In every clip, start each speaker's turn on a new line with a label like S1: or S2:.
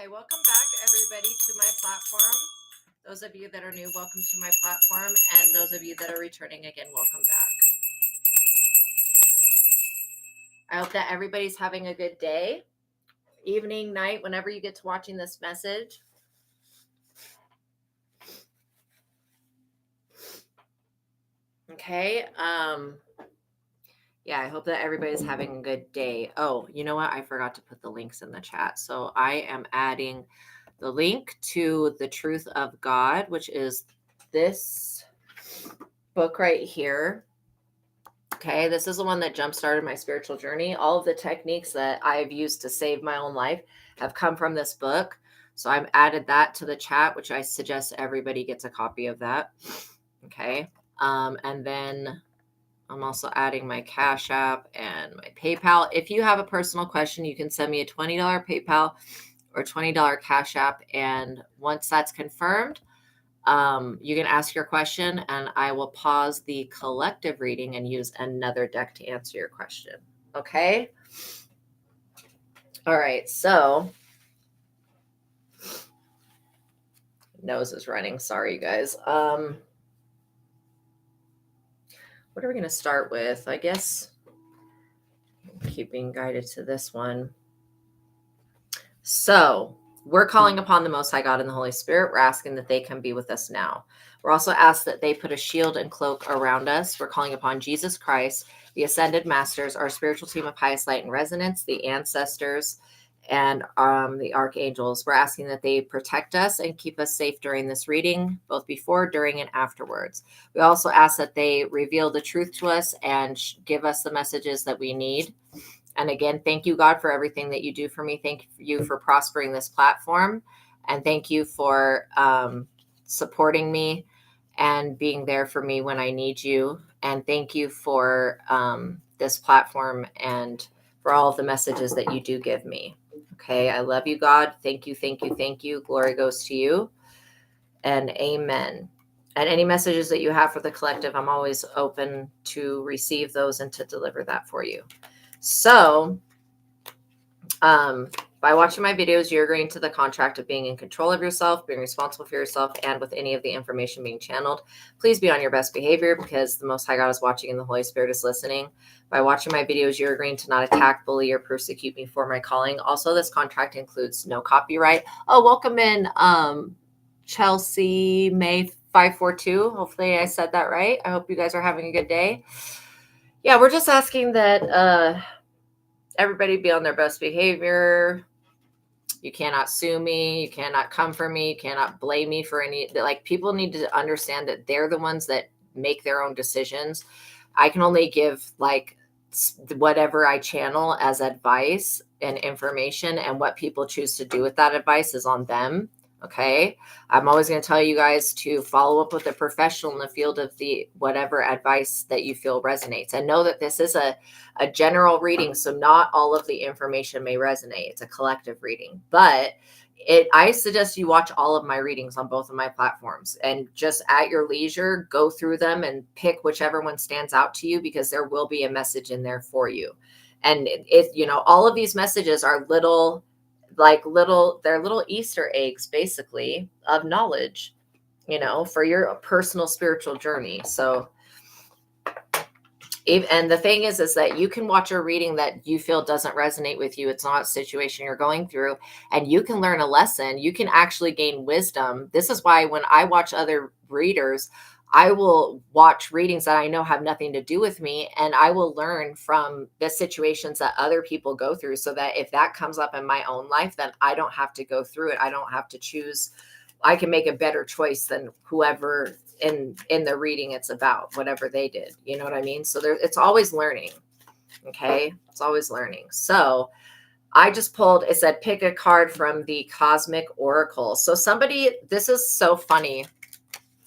S1: Okay, welcome back everybody to my platform. Those of you that are new, welcome to my platform, and those of you that are returning again, welcome back. I hope that everybody's having a good day, evening, night, whenever you get to watching this message. Okay, yeah, I hope that everybody's having a good day. Oh, you know what? I forgot to put the links in the chat. So I am adding the link to The Truth of God, which is this book right here. Okay, this is the one that jump-started my spiritual journey. All of the techniques that I've used to save my own life have come from this book. So I've added that to the chat, which I suggest everybody gets a copy of that. Okay, and then I'm also adding my Cash App and my PayPal. If you have a personal question, you can send me a $20 PayPal or $20 Cash App. And once that's confirmed, you can ask your question and I will pause the collective reading and use another deck to answer your question. Okay. All right. So nose is running. Sorry, you guys. What are we going to start with? I guess keeping guided to this one. So we're calling upon the Most High God and the Holy Spirit. We're asking that they can be with us now. We're also asked that they put a shield and cloak around us. We're calling upon Jesus Christ, the Ascended Masters, our spiritual team of highest light and resonance, the ancestors, and the archangels. We're asking that they protect us and keep us safe during this reading, both before, during, and afterwards. We also ask that they reveal the truth to us and give us the messages that we need. And again, thank you, God, for everything that you do for me. Thank you for prospering this platform. And thank you for supporting me and being there for me when I need you. And thank you for this platform and for all of the messages that you do give me. Okay, I love you, God. Thank you, thank you, thank you. Glory goes to you. And amen. And any messages that you have for the collective, I'm always open to receive those and to deliver that for you. So, by watching my videos, you're agreeing to the contract of being in control of yourself, being responsible for yourself, and with any of the information being channeled. Please be on your best behavior because the Most High God is watching and the Holy Spirit is listening. By watching my videos, you're agreeing to not attack, bully, or persecute me for my calling. Also, this contract includes no copyright. Oh, welcome in, Chelsea May 542. Hopefully I said that right. I hope you guys are having a good day. Yeah, we're just asking that everybody be on their best behavior. You cannot sue me. You cannot come for me. You cannot blame me for any, like, people need to understand that they're the ones that make their own decisions. I can only give like whatever I channel as advice and information, and what people choose to do with that advice is on them. Okay. I'm always going to tell you guys to follow up with a professional in the field of the whatever advice that you feel resonates, and know that this is a general reading. So not all of the information may resonate. It's a collective reading, but I suggest you watch all of my readings on both of my platforms and just at your leisure, go through them and pick whichever one stands out to you, because there will be a message in there for you. And if, you know, all of these messages are they're little Easter eggs, basically, of knowledge, you know, for your personal spiritual journey. So, and the thing is that you can watch a reading that you feel doesn't resonate with you. It's not a situation you're going through, and you can learn a lesson. You can actually gain wisdom. This is why when I watch other readers, I will watch readings that I know have nothing to do with me, and I will learn from the situations that other people go through, so that if that comes up in my own life, then I don't have to go through it. I don't have to choose I can make a better choice than whoever in the reading it's about, whatever they did. You know what I mean? So it's always learning. Okay. It's always learning. So I just pulled, it said, pick a card from the Cosmic Oracle. So somebody, this is so funny.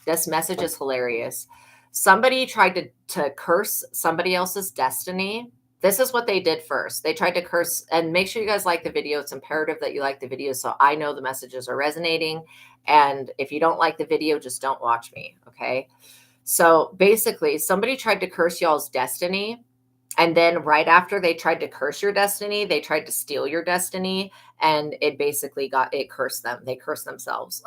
S1: This message is hilarious. Somebody tried to curse somebody else's destiny. This is what they did first. They tried to curse, and make sure you guys like the video. It's imperative that you like the video so I know the messages are resonating. And if you don't like the video, just don't watch me. Okay. So basically, somebody tried to curse y'all's destiny. And then right after they tried to curse your destiny, they tried to steal your destiny. And it basically it cursed them. They cursed themselves.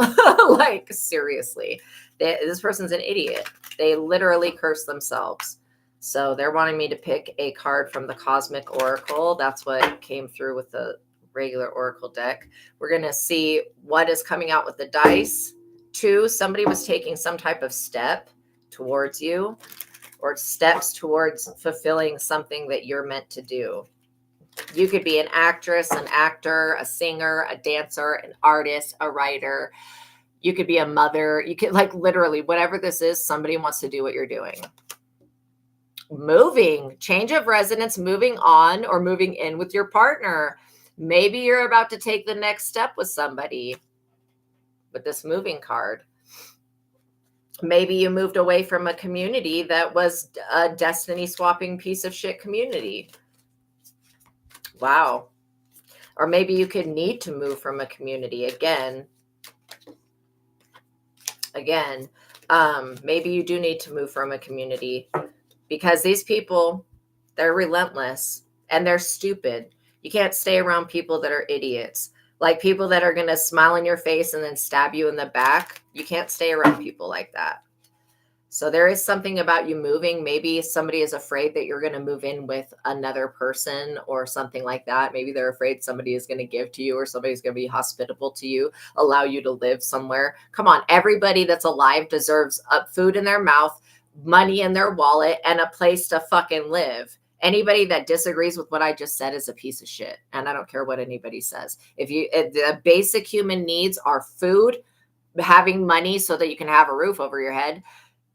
S1: Like, seriously. This person's an idiot. They literally cursed themselves. So they're wanting me to pick a card from the Cosmic Oracle. That's what came through with the regular Oracle deck. We're going to see what is coming out with the dice. 2, somebody was taking some type of step towards you, or steps towards fulfilling something that you're meant to do. You could be an actress, an actor, a singer, a dancer, an artist, a writer. You could be a mother. You could, like, literally whatever this is, somebody wants to do what you're doing. Moving, change of residence, moving on or moving in with your partner. Maybe you're about to take the next step with somebody with this moving card. Maybe you moved away from a community that was a destiny swapping piece of shit community. Wow. Or maybe you could need to move from a community again. Maybe you do need to move from a community because these people, they're relentless and they're stupid. You can't stay around people that are idiots. Like people that are going to smile in your face and then stab you in the back. You can't stay around people like that. So there is something about you moving. Maybe somebody is afraid that you're going to move in with another person or something like that. Maybe they're afraid somebody is going to give to you or somebody's going to be hospitable to you, allow you to live somewhere. Come on. Everybody that's alive deserves food in their mouth, money in their wallet, and a place to fucking live. Anybody that disagrees with what I just said is a piece of shit. And I don't care what anybody says. If the basic human needs are food, having money so that you can have a roof over your head,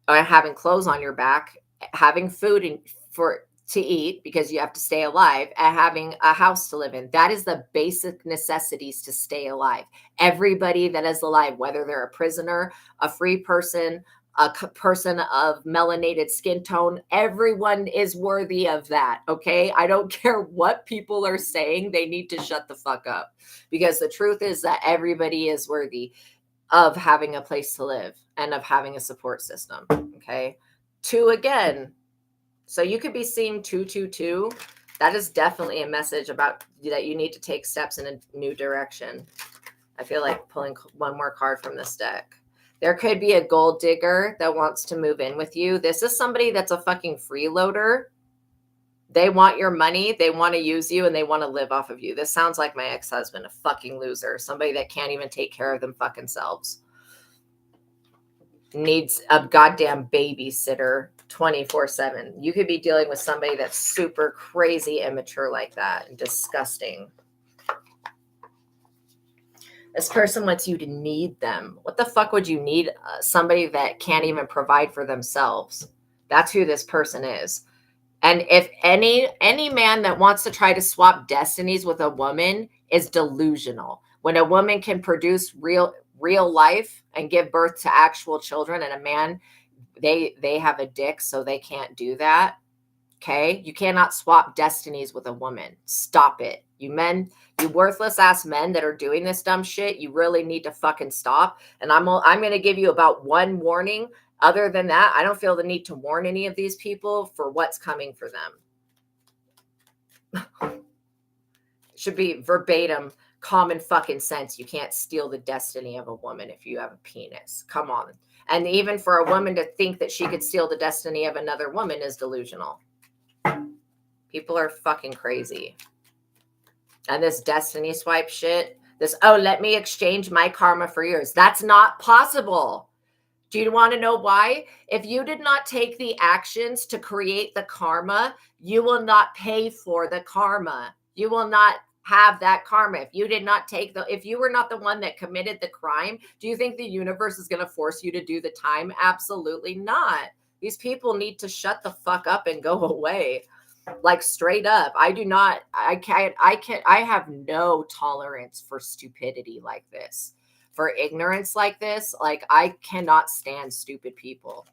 S1: having clothes on your back, having food to eat because you have to stay alive, and having a house to live in. That is the basic necessities to stay alive. Everybody that is alive, whether they're a prisoner, a free person, a person of melanated skin tone, everyone is worthy of that. Okay. I don't care what people are saying. They need to shut the fuck up, because the truth is that everybody is worthy of having a place to live and of having a support system. Okay. 2 again. So you could be seeing 222. That is definitely a message about that you need to take steps in a new direction. I feel like pulling one more card from this deck. There could be a gold digger that wants to move in with you. This is somebody that's a fucking freeloader. They want your money, they want to use you, and they want to live off of you. This sounds like my ex-husband, a fucking loser, somebody that can't even take care of them fucking selves. Needs a goddamn babysitter 24/7. You could be dealing with somebody that's super crazy immature like that and disgusting. This person wants you to need them. What the fuck would you need somebody that can't even provide for themselves? That's who this person is. And if any man that wants to try to swap destinies with a woman is delusional. When a woman can produce real life and give birth to actual children, and a man, they have a dick, so they can't do that. Okay? You cannot swap destinies with a woman. Stop it. You men, you worthless ass men that are doing this dumb shit, you really need to fucking stop. And I'm going to give you about one warning. Other than that, I don't feel the need to warn any of these people for what's coming for them. Should be verbatim, common fucking sense. You can't steal the destiny of a woman if you have a penis. Come on. And even for a woman to think that she could steal the destiny of another woman is delusional. People are fucking crazy. And this destiny swipe shit, let me exchange my karma for yours. That's not possible. Do you want to know why? If you did not take the actions to create the karma, you will not pay for the karma. You will not have that karma. If you did not take if you were not the one that committed the crime, do you think the universe is going to force you to do the time? Absolutely not. These people need to shut the fuck up and go away. Like straight up. I have no tolerance for stupidity like this, for ignorance like this. Like, I cannot stand stupid people.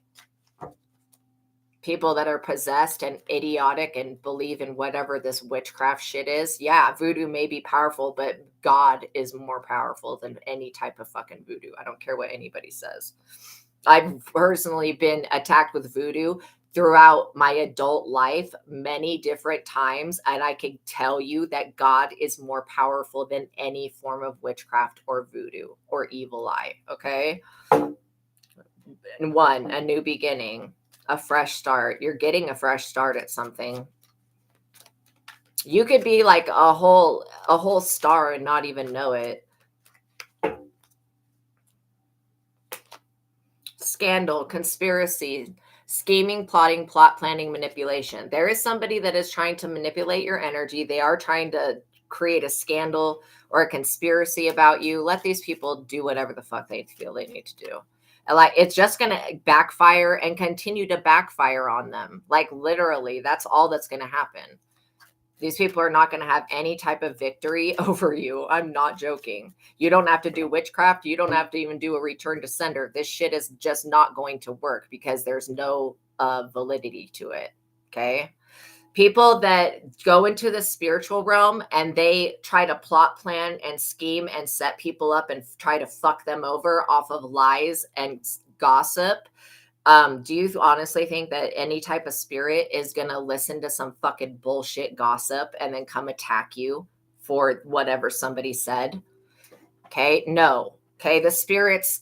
S1: People that are possessed and idiotic and believe in whatever this witchcraft shit is. Yeah, voodoo may be powerful, but God is more powerful than any type of fucking voodoo. I don't care what anybody says. I've personally been attacked with voodoo throughout my adult life many different times, and I can tell you that God is more powerful than any form of witchcraft or voodoo or evil eye. Okay. And one, a new beginning, a fresh start. You're getting a fresh start at something. You could be like a whole star and not even know it. Scandal, conspiracy, scheming, plotting, plot planning, manipulation. There is somebody that is trying to manipulate your energy. They are trying to create a scandal or a conspiracy about you. Let these people do whatever the fuck they feel they need to do. Like, it's just going to backfire and continue to backfire on them. Like, literally, that's all that's going to happen. These people are not going to have any type of victory over you. I'm not joking. You don't have to do witchcraft. You don't have to even do a return to sender. This shit is just not going to work because there's no validity to it. Okay. People that go into the spiritual realm and they try to plot, plan, and scheme and set people up and try to fuck them over off of lies and gossip. Do you honestly think that any type of spirit is going to listen to some fucking bullshit gossip and then come attack you for whatever somebody said? Okay. No. Okay. The spirits,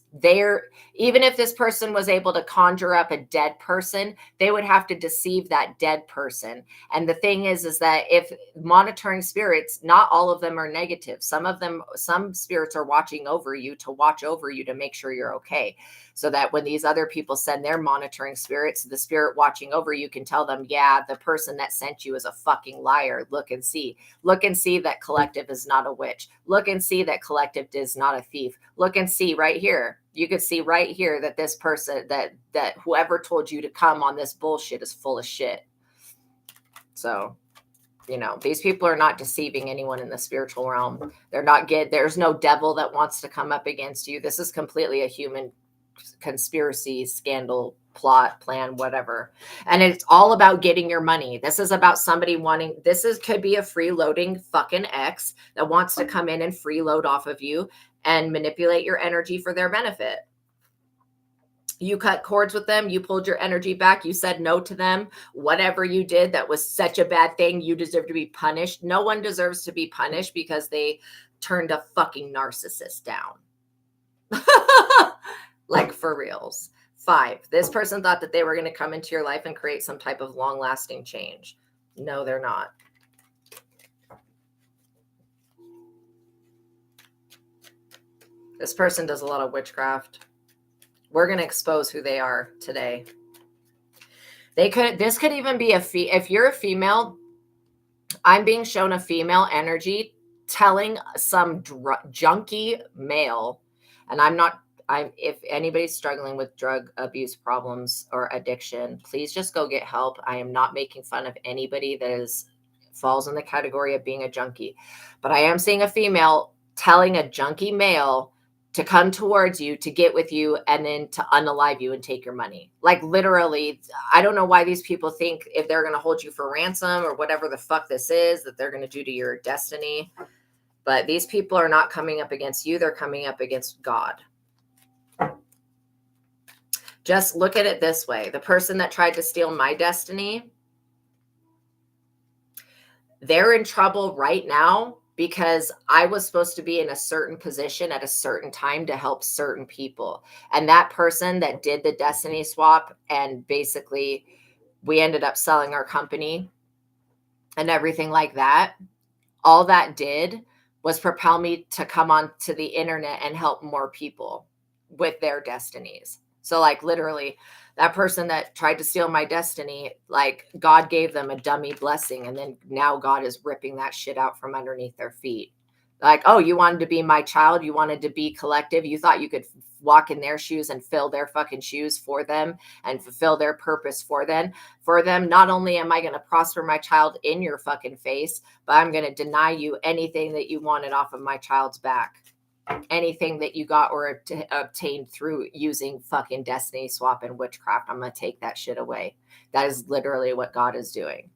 S1: even if this person was able to conjure up a dead person, they would have to deceive that dead person. And the thing is that if monitoring spirits, not all of them are negative. Some spirits are watching over you to make sure you're okay. So that when these other people send their monitoring spirits, the spirit watching over you can tell them, yeah, the person that sent you is a fucking liar. Look and see that collective is not a witch. Look and see that collective is not a thief. Look and see right here. You could see right here that this person, that whoever told you to come on this bullshit is full of shit. So, these people are not deceiving anyone in the spiritual realm. There's no devil that wants to come up against you. This is completely a human conspiracy, scandal, plot, plan, whatever. And it's all about getting your money. This is about somebody could be a freeloading fucking ex that wants to come in and freeload off of you and manipulate your energy for their benefit. You cut cords with them. You pulled your energy back. You said no to them. Whatever you did that was such a bad thing, you deserve to be punished. No one deserves to be punished because they turned a fucking narcissist down. Like, for reals. 5, this person thought that they were going to come into your life and create some type of long-lasting change. No, they're not. This person does a lot of witchcraft. We're going to expose who they are today. This could even be if you're a female, I'm being shown a female energy telling some junkie male, and if anybody's struggling with drug abuse problems or addiction, please just go get help. I am not making fun of anybody that falls in the category of being a junkie, but I am seeing a female telling a junkie male to come towards you, to get with you, and then to unalive you and take your money. Like, literally, I don't know why these people think if they're going to hold you for ransom or whatever the fuck this is, that they're going to do to your destiny. But these people are not coming up against you. They're coming up against God. Just look at it this way. The person that tried to steal my destiny, they're in trouble right now because I was supposed to be in a certain position at a certain time to help certain people. And that person that did the destiny swap, and basically we ended up selling our company and everything like that, all that did was propel me to come on to the internet and help more people with their destinies. So like literally that person that tried to steal my destiny, like God gave them a dummy blessing. And then now God is ripping that shit out from underneath their feet. Like, oh, you wanted to be my child. You wanted to be collective. You thought you could walk in their shoes and fill their fucking shoes for them and fulfill their purpose for them. Not only am I going to prosper my child in your fucking face, but I'm going to deny you anything that you wanted off of my child's back. Anything that you got or obtained through using fucking destiny swap and witchcraft, I'm going to take that shit away. That is literally what God is doing.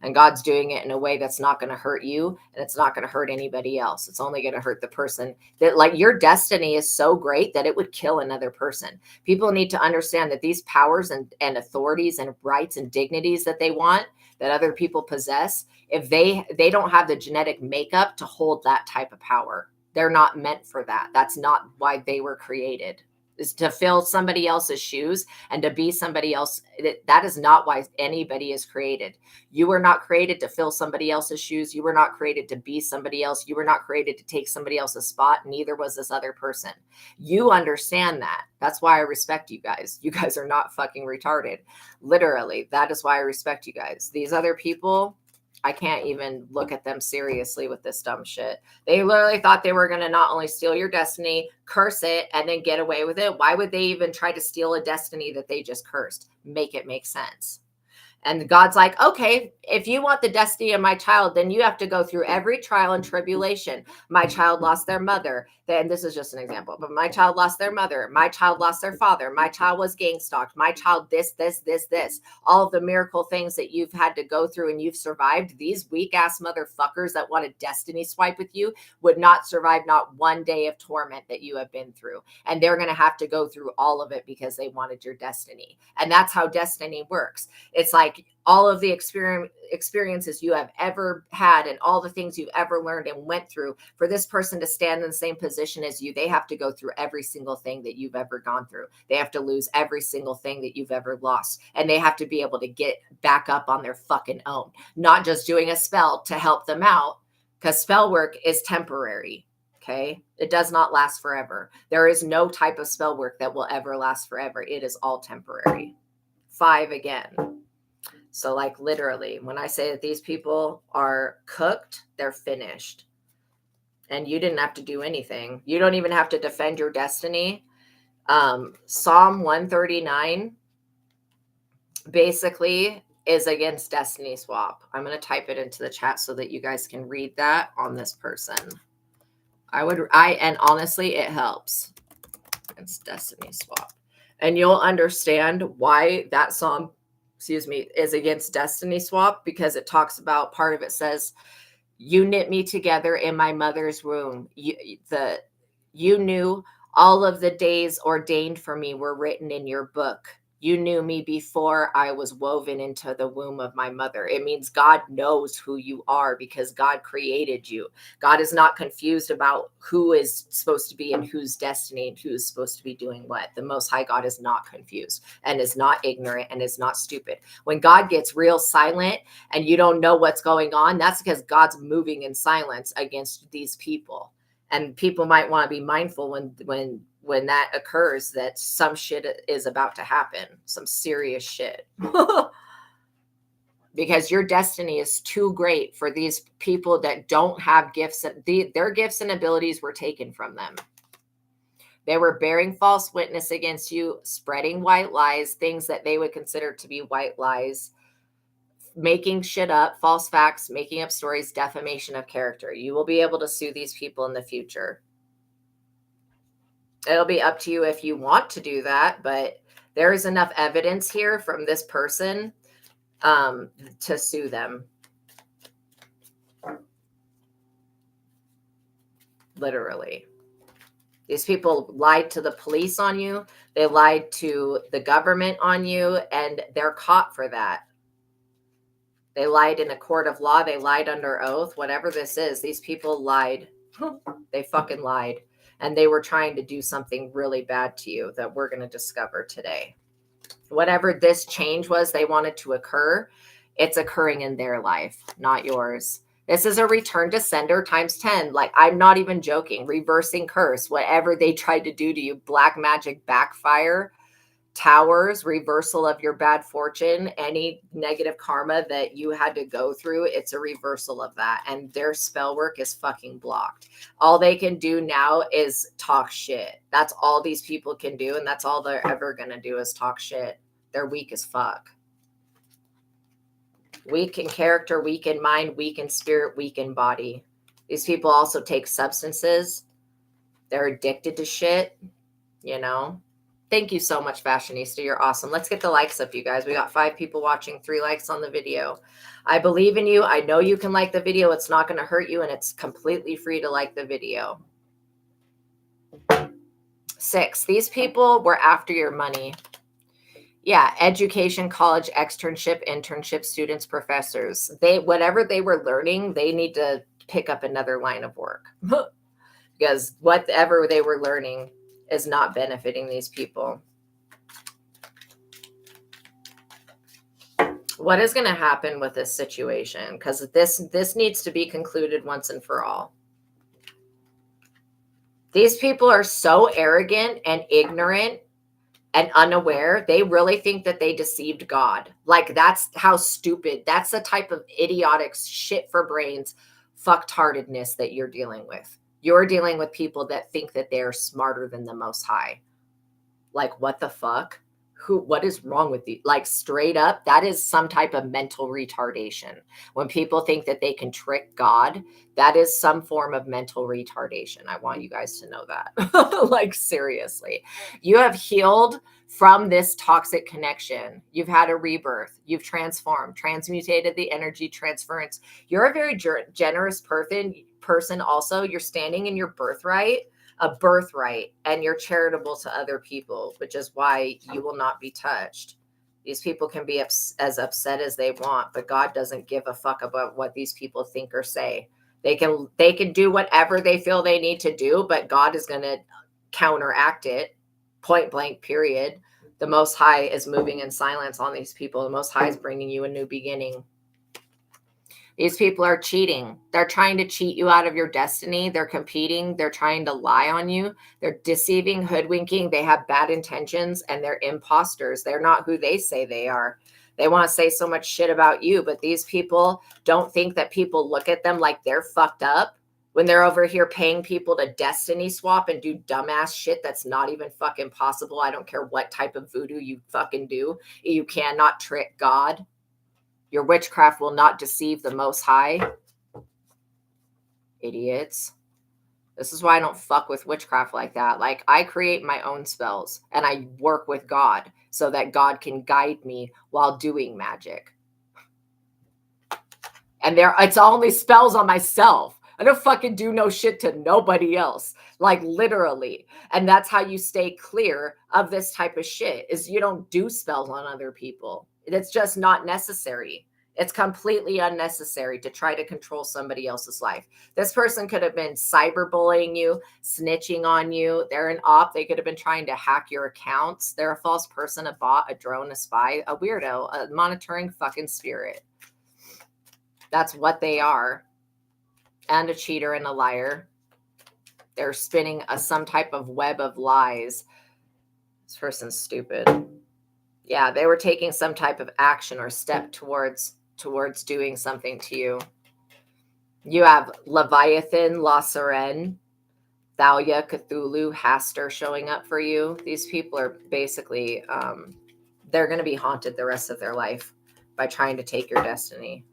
S1: And God's doing it in a way that's not going to hurt you, and it's not going to hurt anybody else. It's only going to hurt the person that, like, your destiny is so great that it would kill another person. People need to understand that these powers and authorities and rights and dignities that they want, that other people possess, if they don't have the genetic makeup to hold that type of power. They're not meant for that. That's not why they were created, is to fill somebody else's shoes and to be somebody else. That is not why anybody is created. You were not created to fill somebody else's shoes. You were not created to be somebody else. You were not created to take somebody else's spot. Neither was this other person. You understand that. That's why I respect you guys. You guys are not fucking retarded. Literally, that is why I respect you guys. These other people, I can't even look at them seriously with this dumb shit. They literally thought they were going to not only steal your destiny, curse it, and then get away with it. Why would they even try to steal a destiny that they just cursed? Make it make sense. And God's like, okay, if you want the destiny of my child, then you have to go through every trial and tribulation. My child lost their mother. Then this is just an example, but my child lost their mother. My child lost their father. My child was gang stalked. My child, this. All of the miracle things that you've had to go through and you've survived. These weak ass motherfuckers that want a destiny swipe with you would not survive not one day of torment that you have been through. And they're going to have to go through all of it because they wanted your destiny. And that's how destiny works. It's like all of the experiences you have ever had and all the things you've ever learned and went through, for this person to stand in the same position as you, they have to go through every single thing that you've ever gone through. They have to lose every single thing that you've ever lost. And they have to be able to get back up on their fucking own, not just doing a spell to help them out, because spell work is temporary. Okay. It does not last forever. There is no type of spell work that will ever last forever. It is all temporary. 5 again. So like literally, when I say that these people are cooked, they're finished. And you didn't have to do anything. You don't even have to defend your destiny. Psalm 139 basically is against destiny swap. I'm going to type it into the chat so that you guys can read that on this person. And honestly, it helps. It's destiny swap. And you'll understand why that psalm, is against destiny swap, because it talks about, part of it says, you knit me together in my mother's womb. You knew all of the days ordained for me were written in your book. You knew me before I was woven into the womb of my mother. It means God knows who you are because God created you. God is not confused about who is supposed to be in whose destiny and who is supposed to be doing what. The Most High God is not confused and is not ignorant and is not stupid. When God gets real silent and you don't know what's going on, that's because God's moving in silence against these people. And people might want to be mindful when that occurs, that some shit is about to happen, some serious shit. Because your destiny is too great for these people that don't have gifts. Their gifts and abilities were taken from them. They were bearing false witness against you, spreading white lies, things that they would consider to be white lies, making shit up, false facts, making up stories, defamation of character. You will be able to sue these people in the future. It'll be up to you if you want to do that, but there is enough evidence here from this person to sue them. Literally. These people lied to the police on you. They lied to the government on you, and they're caught for that. They lied in a court of law. They lied under oath. Whatever this is, these people lied. They fucking lied. And they were trying to do something really bad to you that we're going to discover today. Whatever this change was they wanted to occur, it's occurring in their life, not yours. This is a return to sender times 10. Like, I'm not even joking. Reversing curse. Whatever they tried to do to you, black magic backfire. Towers, reversal of your bad fortune, any negative karma that you had to go through, it's a reversal of that. And their spell work is fucking blocked. All they can do now is talk shit. That's all these people can do. And that's all they're ever going to do is talk shit. They're weak as fuck. Weak in character, weak in mind, weak in spirit, weak in body. These people also take substances. They're addicted to shit, you know. Thank you so much, Fashionista. You're awesome. Let's get the likes up, you guys. We got 5 people watching, 3 likes on the video. I believe in you. I know you can like the video. It's not going to hurt you, and it's completely free to like the video. 6, these people were after your money. Yeah, education, college, externship, internship, students, professors. Whatever they were learning, they need to pick up another line of work. Because whatever they were learning is not benefiting these people. What is going to happen with this situation? Because this needs to be concluded once and for all. These people are so arrogant and ignorant and unaware. They really think that they deceived God. Like, that's how stupid. That's the type of idiotic shit for brains fucktardedness that you're dealing with. You're dealing with people that think that they're smarter than the Most High. Like, what the fuck? What is wrong with you? Like, straight up, that is some type of mental retardation. When people think that they can trick God, that is some form of mental retardation. I want you guys to know that. Like, seriously. You have healed from this toxic connection. You've had a rebirth. You've transformed, transmutated the energy transference. You're a very generous person also. You're standing in your birthright, and you're charitable to other people, which is why you will not be touched. These people can be as upset as they want, but God doesn't give a fuck about what these people think or say. They can do whatever they feel they need to do, but God is going to counteract it, point blank, period. The Most High is moving in silence on these people. The Most High is bringing you a new beginning. These people are cheating. They're trying to cheat you out of your destiny. They're competing. They're trying to lie on you. They're deceiving, hoodwinking. They have bad intentions, and they're imposters. They're not who they say they are. They want to say so much shit about you, but these people don't think that people look at them like they're fucked up when they're over here paying people to destiny swap and do dumbass shit that's not even fucking possible. I don't care what type of voodoo you fucking do. You cannot trick God. Your witchcraft will not deceive the Most High. Idiots. This is why I don't fuck with witchcraft like that. Like, I create my own spells and I work with God so that God can guide me while doing magic. And it's only spells on myself. I don't fucking do no shit to nobody else. Like, literally. And that's how you stay clear of this type of shit, is you don't do spells on other people. It's just not necessary. It's completely unnecessary to try to control somebody else's life. This person could have been cyberbullying you, snitching on you. They're an op. They could have been trying to hack your accounts. They're a false person, a bot, a drone, a spy, a weirdo, a monitoring fucking spirit. That's what they are. And a cheater and a liar. They're spinning some type of web of lies. This person's stupid. Yeah, they were taking some type of action or step towards doing something to you. You have Leviathan, La Seren, Thalia, Cthulhu, Hastur showing up for you. These people are basically, they're going to be haunted the rest of their life by trying to take your destiny.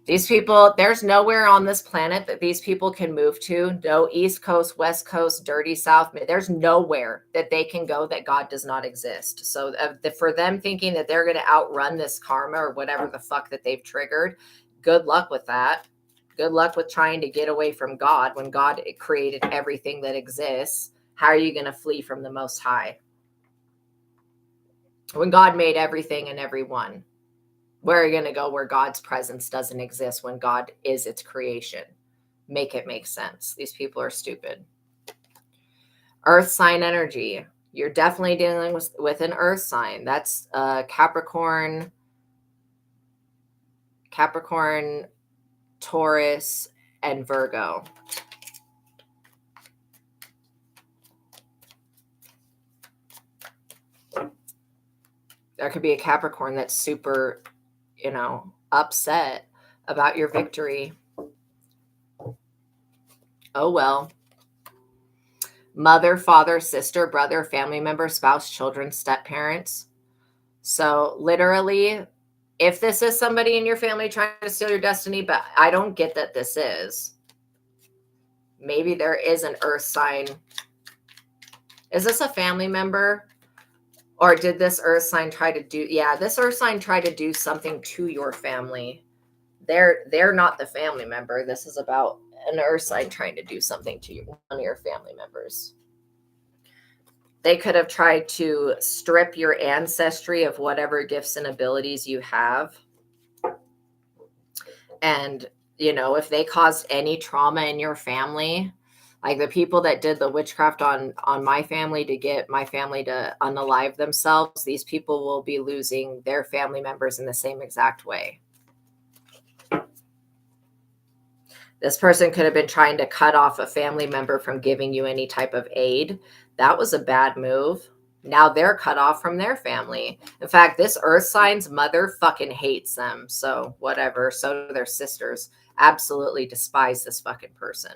S1: These people, there's nowhere on this planet that these people can move to. No East Coast, West Coast, dirty South. There's nowhere that they can go that God does not exist. So for them thinking that they're going to outrun this karma or whatever the fuck that they've triggered, good luck with that. Good luck with trying to get away from God when God created everything that exists. How are you going to flee from the Most High? When God made everything and everyone. Where are you going to go where God's presence doesn't exist when God is its creation? Make it make sense. These people are stupid. Earth sign energy. You're definitely dealing with an earth sign. That's Capricorn, Taurus, and Virgo. There could be a Capricorn that's super, upset about your victory. Oh, well. Mother, father, sister, brother, family member, spouse, children, step parents. So literally, if this is somebody in your family trying to steal your destiny, but I don't get that this is. Maybe there is an earth sign. Is this a family member? Or did this earth sign try to do, this earth sign tried to do something to your family. They're not the family member. This is about an earth sign trying to do something to one of your family members. They could have tried to strip your ancestry of whatever gifts and abilities you have. And, if they caused any trauma in your family, like the people that did the witchcraft on my family to get my family to unalive themselves, these people will be losing their family members in the same exact way. This person could have been trying to cut off a family member from giving you any type of aid. That was a bad move. Now they're cut off from their family. In fact, this earth sign's mother fucking hates them. So whatever. So do their sisters. Absolutely despise this fucking person.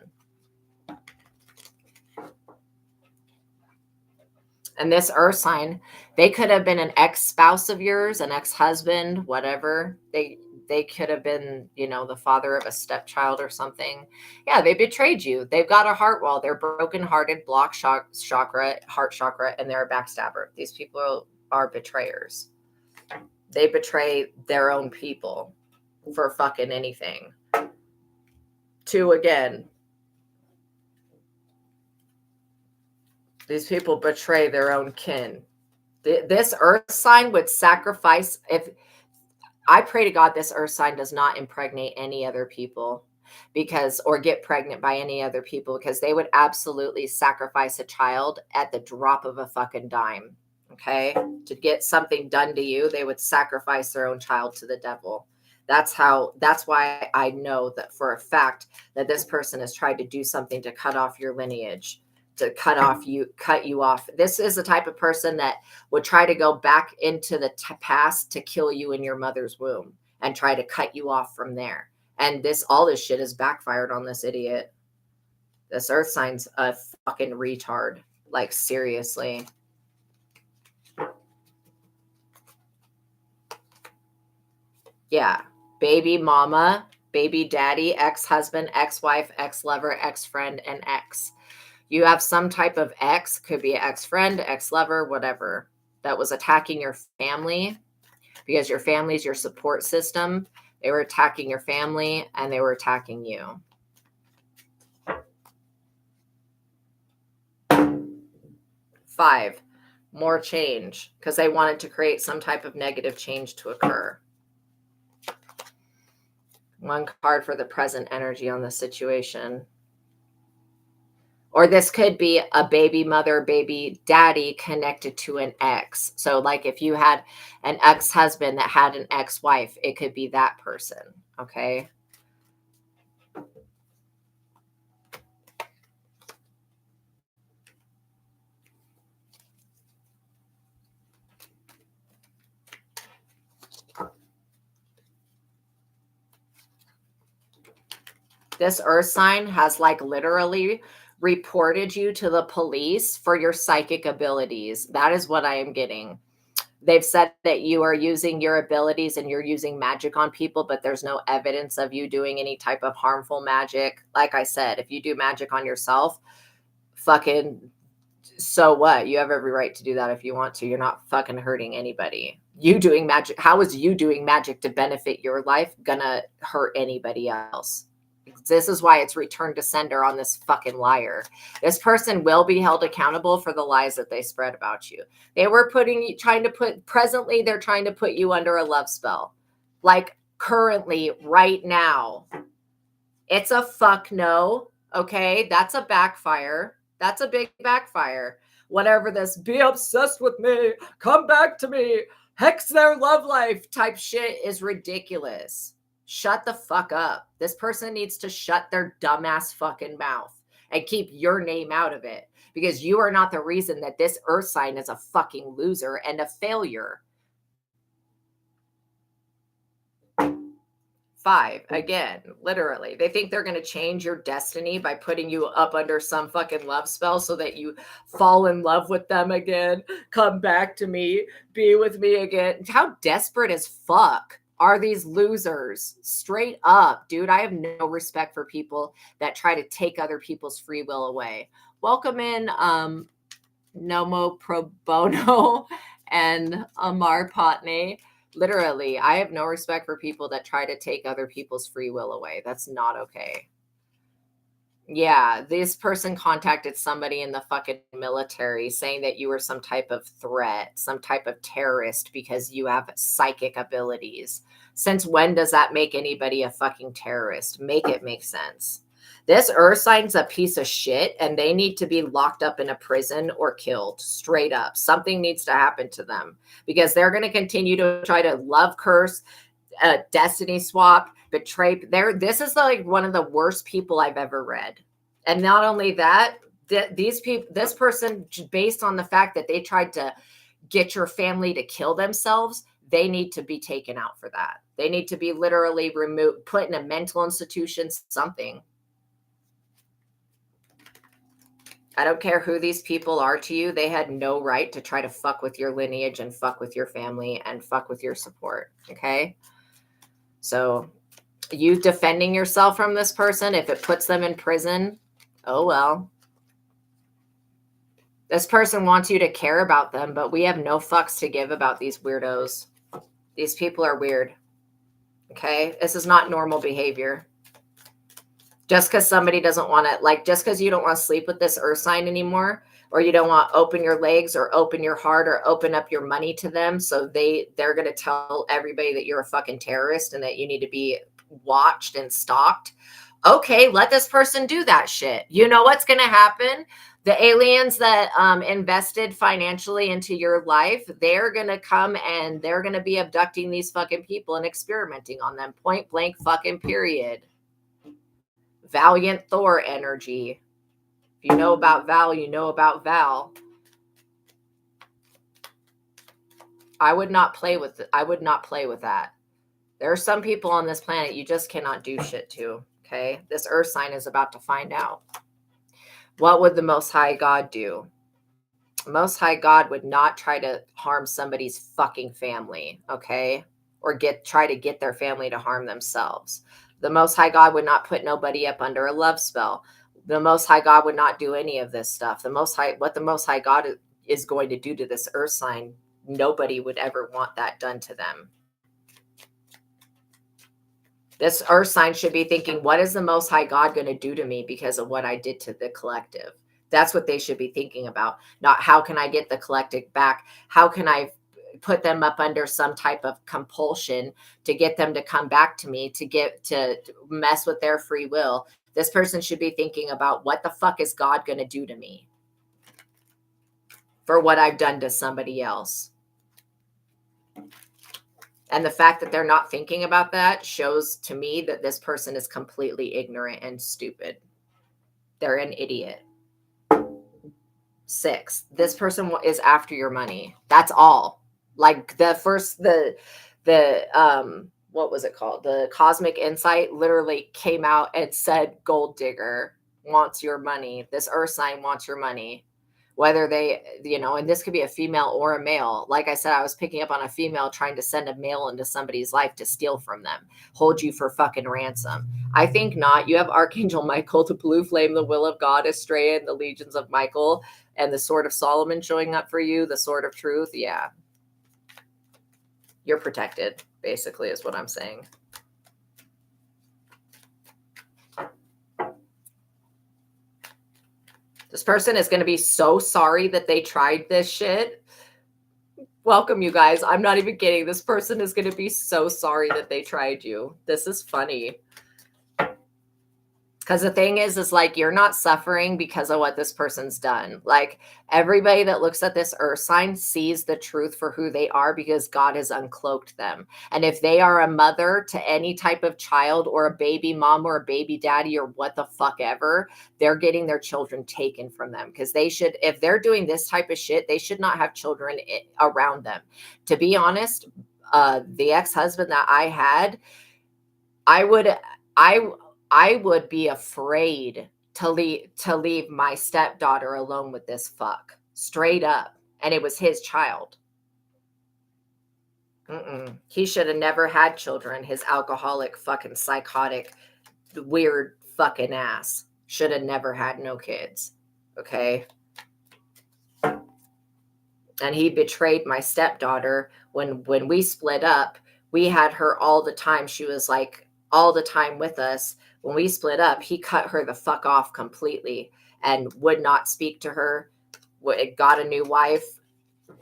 S1: And this earth sign, they could have been an ex-spouse of yours, an ex-husband, whatever. They could have been, the father of a stepchild or something. Yeah, they betrayed you. They've got a heart wall. They're broken-hearted, block chakra, heart chakra, and they're a backstabber. These people are betrayers. They betray their own people for fucking anything. 2 again. These people betray their own kin. This earth sign would sacrifice, if I pray to God this earth sign does not impregnate any other people or get pregnant by any other people, because they would absolutely sacrifice a child at the drop of a fucking dime. Okay? To get something done to you, they would sacrifice their own child to the devil. That's why I know that for a fact that this person has tried to do something to cut off your lineage, to cut you off. This is the type of person that would try to go back into the past to kill you in your mother's womb and try to cut you off from there. And all this shit has backfired on this idiot. This earth sign's a fucking retard. Like, seriously. Yeah. Baby mama, baby daddy, ex-husband, ex-wife, ex-lover, ex-friend, and ex. You have some type of ex, could be an ex-friend, ex-lover, whatever, that was attacking your family, because your family's your support system. They were attacking your family and they were attacking you. 5, more change, because they wanted to create some type of negative change to occur. 1 card for the present energy on the situation. Or this could be a baby mother, baby daddy connected to an ex. So like if you had an ex-husband that had an ex-wife, it could be that person. Okay. This earth sign has like literally reported you to the police for your psychic abilities. That is what I am getting. They've said that you are using your abilities and you're using magic on people, but there's no evidence of you doing any type of harmful magic. Like I said, if you do magic on yourself, fucking, so what? You have every right to do that if you want to. You're not fucking hurting anybody. You doing magic, how is you doing magic to benefit your life gonna hurt anybody else? This is why it's return to sender on this fucking liar. This person will be held accountable for the lies that they spread about you. They were presently, they're trying to put you under a love spell. Like currently, right now. It's a fuck no. Okay. That's a backfire. That's a big backfire. Whatever this be obsessed with me, come back to me, hex their love life type shit is ridiculous. Shut the fuck up. This person needs to shut their dumbass fucking mouth and keep your name out of it, because you are not the reason that this earth sign is a fucking loser and a failure. 5. Again, literally. They think they're going to change your destiny by putting you up under some fucking love spell so that you fall in love with them again. Come back to me. Be with me again. How desperate as fuck are these losers? Straight up, dude. I have no respect for people that try to take other people's free will away. Welcome in, Nomo Pro Bono and Amar Potney. Literally, I have no respect for people that try to take other people's free will away. That's not okay. Yeah, this person contacted somebody in the fucking military saying that you were some type of threat, some type of terrorist because you have psychic abilities. Since when does that make anybody a fucking terrorist? Make it make sense. This earth sign's a piece of shit and they need to be locked up in a prison or killed straight up. Something needs to happen to them because they're going to continue to try to love curse, destiny swap, betray. This is like one of the worst people I've ever read. And not only that, these people, this person, based on the fact that they tried to get your family to kill themselves, they need to be taken out for that. They need to be literally removed, put in a mental institution, something. I don't care who these people are to you. They had no right to try to fuck with your lineage and fuck with your family and fuck with your support. Okay. So you defending yourself from this person, if it puts them in prison, oh, well. This person wants you to care about them, but we have no fucks to give about these weirdos. These people are weird. Okay. This is not normal behavior. Just because somebody doesn't want to, like, just because you don't want to sleep with this earth sign anymore, or you don't want to open your legs or open your heart or open up your money to them. So they're going to tell everybody that you're a fucking terrorist and that you need to be watched and stalked. Okay, let this person do that shit. You know what's going to happen? The aliens that invested financially into your life, they're going to come and they're going to be abducting these fucking people and experimenting on them. Point blank fucking period. Valiant Thor energy. If you know about Val, you know about Val. I would not play with it. I would not play with that. There are some people on this planet you just cannot do shit to. Okay. This earth sign is about to find out. What would the Most High God do? Most High God would not try to harm somebody's fucking family. Okay. Or try to get their family to harm themselves. The Most High God would not put nobody up under a love spell. The Most High God would not do any of this stuff. What the Most High God is going to do to this earth sign, nobody would ever want that done to them. This earth sign should be thinking, what is the Most High God going to do to me because of what I did to the collective? That's what they should be thinking about. Not how can I get the collective back? How can I put them up under some type of compulsion to get them to come back to me, to mess with their free will? This person should be thinking about what the fuck is God going to do to me for what I've done to somebody else. And the fact that they're not thinking about that shows to me that this person is completely ignorant and stupid. They're an idiot. 6, this person is after your money. That's all. Like what was it called? The Cosmic Insight literally came out and said, gold digger wants your money. This earth sign wants your money. Whether they, and this could be a female or a male. Like I said, I was picking up on a female trying to send a male into somebody's life to steal from them, hold you for fucking ransom. I think not. You have Archangel Michael, the blue flame, the will of God, ASTRAEA, and the legions of Michael, and the sword of Solomon showing up for you, the sword of truth. Yeah. You're protected, basically, is what I'm saying. This person is going to be so sorry that they tried this shit. Welcome, you guys. I'm not even kidding. This person is going to be so sorry that they tried you. This is funny. Because the thing is like, you're not suffering because of what this person's done. Like, everybody that looks at this earth sign sees the truth for who they are because God has uncloaked them. And if they are a mother to any type of child or a baby mom or a baby daddy or what the fuck ever, they're getting their children taken from them. Because they should, if they're doing this type of shit, they should not have children around them. To be honest, the ex-husband that I had, I would I would be afraid to leave my stepdaughter alone with this fuck. Straight up. And it was his child. He should have never had children. His alcoholic, fucking psychotic, weird fucking ass should have never had no kids. Okay. And he betrayed my stepdaughter when we split up. We had her all the time. She was like all the time with us. When we split up, he cut her the fuck off completely and would not speak to her. Got a new wife,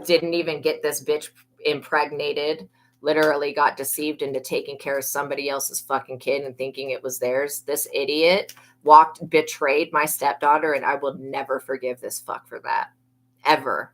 S1: didn't even get this bitch impregnated, literally got deceived into taking care of somebody else's fucking kid and thinking it was theirs. This idiot betrayed my stepdaughter, and I will never forgive this fuck for that. Ever.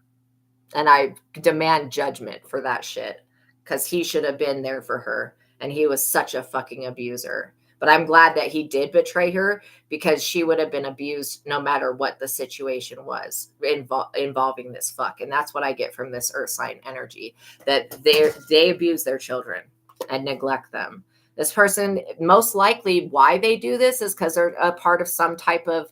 S1: And I demand judgment for that shit, because he should have been there for her, and he was such a fucking abuser. But I'm glad that he did betray her, because she would have been abused no matter what the situation was involving this fuck. And that's what I get from this earth sign energy, that they abuse their children and neglect them. This person, most likely why they do this is because they're a part of some type of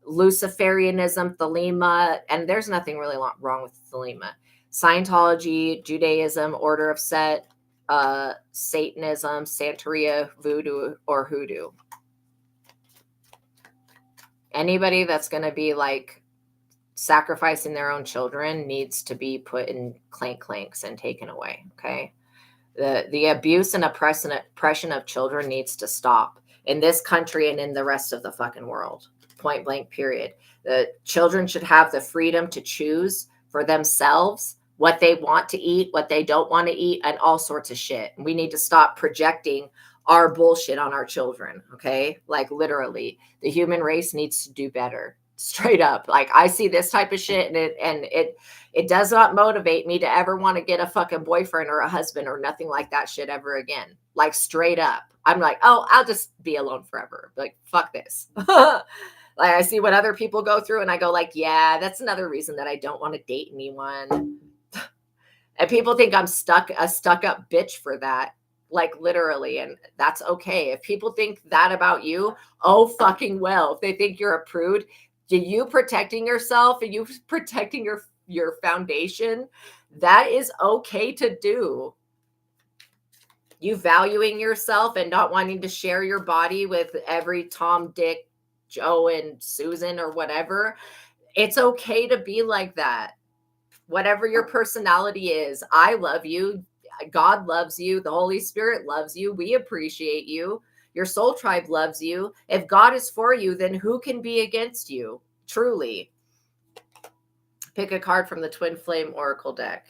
S1: Luciferianism, Thelema, and there's nothing really wrong with Thelema. Scientology, Judaism, Order of Set, Satanism, Santeria, Voodoo, or Hoodoo. Anybody that's going to be like sacrificing their own children needs to be put in clanks and taken away. Okay. The abuse and oppression of children needs to stop in this country and in the rest of the fucking world. Point blank, period. The children should have the freedom to choose for themselves what they want to eat, what they don't want to eat, and all sorts of shit. We need to stop projecting our bullshit on our children. Okay. Like literally the human race needs to do better. Straight up. Like I see this type of shit, and it does not motivate me to ever want to get a fucking boyfriend or a husband or nothing like that shit ever again. Like straight up. I'm like, oh, I'll just be alone forever. Like, fuck this. Like I see what other people go through, and I go like, yeah, that's another reason that I don't want to date anyone. And people think I'm a stuck up bitch for that. Like literally. And that's okay. If people think that about you, oh fucking well. If they think you're a prude, you protecting yourself and you protecting your foundation, that is okay to do. You valuing yourself and not wanting to share your body with every Tom, Dick, Joe, and Susan or whatever. It's okay to be like that. Whatever your personality is, I love you. God loves you. The Holy Spirit loves you. We appreciate you. Your soul tribe loves you. If God is for you, then who can be against you? Truly. Pick a card from the Twin Flame Oracle deck.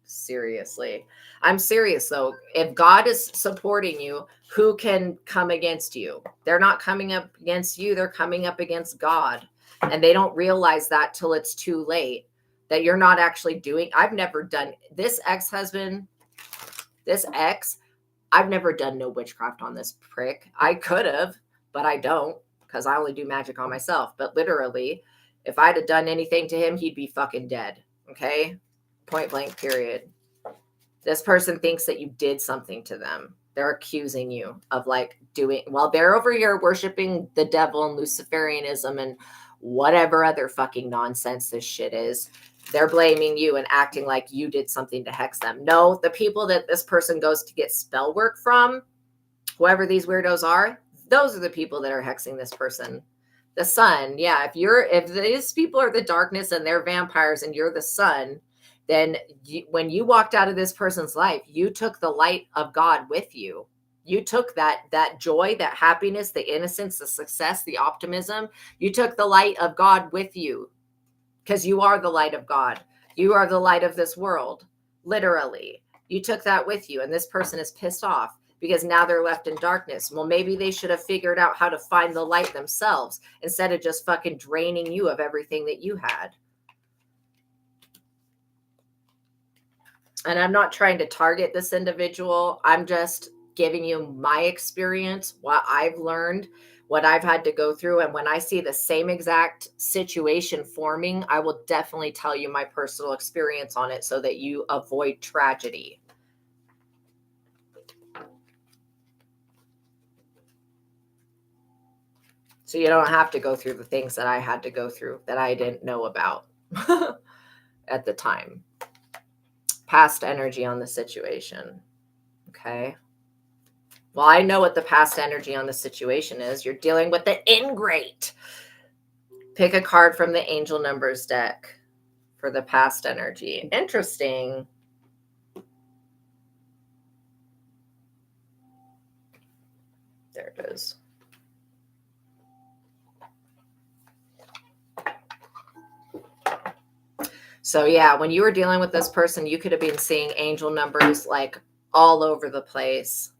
S1: Seriously. I'm serious though. If God is supporting you, who can come against you? They're not coming up against you. They're coming up against God. And they don't realize that till it's too late, that you're not actually doing. I've never done this ex-husband, I've never done no witchcraft on this prick. I could have, but I don't, because I only do magic on myself. But literally, if I'd have done anything to him, he'd be fucking dead. Okay? Point blank, period. This person thinks that you did something to them. They're accusing you of like doing, while they're over here worshiping the devil and Luciferianism and whatever other fucking nonsense this shit is. They're blaming you and acting like you did something to hex them. No, the people that this person goes to get spell work from, whoever these weirdos are, those are the people that are hexing this person. The sun. Yeah. If these people are the darkness and they're vampires and you're the sun, then when you walked out of this person's life, you took the light of God with you. You took that joy, that happiness, the innocence, the success, the optimism. You took the light of God with you, because you are the light of God. You are the light of this world. Literally. You took that with you, and this person is pissed off because now they're left in darkness. Well, maybe they should have figured out how to find the light themselves instead of just fucking draining you of everything that you had. And I'm not trying to target this individual. I'm just giving you my experience, what I've learned, what I've had to go through. And when I see the same exact situation forming, I will definitely tell you my personal experience on it so that you avoid tragedy. So you don't have to go through the things that I had to go through that I didn't know about at the time. Past energy on the situation. Okay. Well, I know what the past energy on the situation is. You're dealing with the ingrate. Pick a card from the angel numbers deck for the past energy. Interesting. There it is. So yeah, when you were dealing with this person, you could have been seeing angel numbers like all over the place.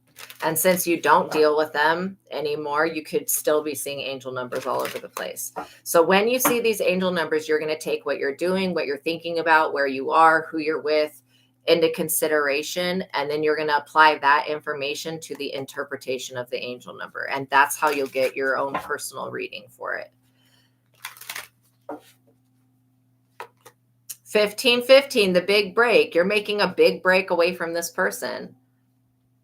S1: And since you don't deal with them anymore, you could still be seeing angel numbers all over the place. So when you see these angel numbers, you're going to take what you're doing, what you're thinking about, where you are, who you're with into consideration. And then you're going to apply that information to the interpretation of the angel number. And that's how you'll get your own personal reading for it. 1515, the big break. You're making a big break away from this person.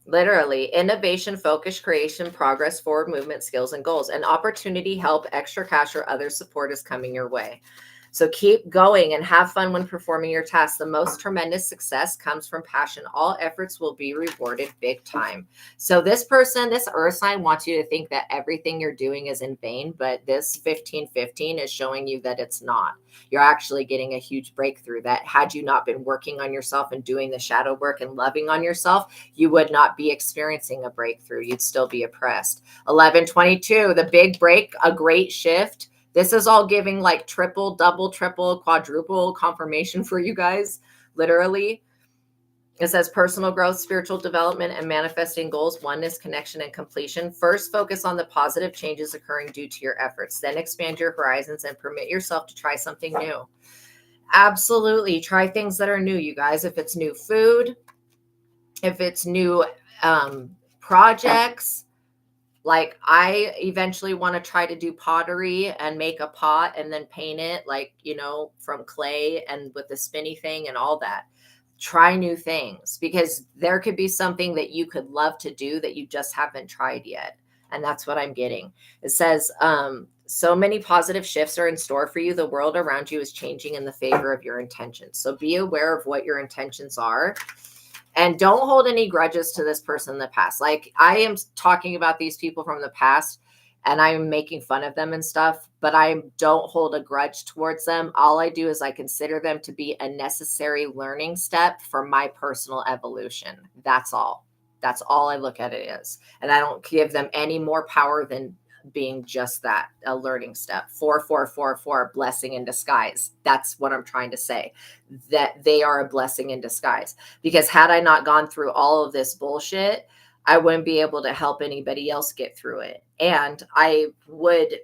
S1: Literally, innovation, focus, creation, progress, forward movement, skills, and goals. An opportunity, help, extra cash, or other support is coming your way. So keep going and have fun when performing your tasks. The most tremendous success comes from passion. All efforts will be rewarded big time. So this person, this earth sign wants you to think that everything you're doing is in vain, but this 1515 is showing you that it's not. You're actually getting a huge breakthrough that had you not been working on yourself and doing the shadow work and loving on yourself, you would not be experiencing a breakthrough. You'd still be oppressed. 1122, the big break, a great shift. This is all giving like triple, double, triple, quadruple confirmation for you guys, literally. It says personal growth, spiritual development, and manifesting goals, oneness, connection, and completion. First, focus on the positive changes occurring due to your efforts. Then expand your horizons and permit yourself to try something new. Absolutely. Try things that are new, you guys. If it's new food, if it's new projects, like I eventually want to try to do pottery and make a pot and then paint it like, you know, from clay and with the spinny thing and all that. Try new things because there could be something that you could love to do that you just haven't tried yet. And that's what I'm getting. It says, so many positive shifts are in store for you. The world around you is changing in the favor of your intentions. So be aware of what your intentions are. And don't hold any grudges to this person in the past. Like I am talking about these people from the past and I'm making fun of them and stuff, but I don't hold a grudge towards them. All I do is I consider them to be a necessary learning step for my personal evolution. That's all. That's all I look at it as. And I don't give them any more power than being just that, a learning step. 4444, blessing in disguise. That's what I'm trying to say, that they are a blessing in disguise. Because had I not gone through all of this bullshit, I wouldn't be able to help anybody else get through it. And I would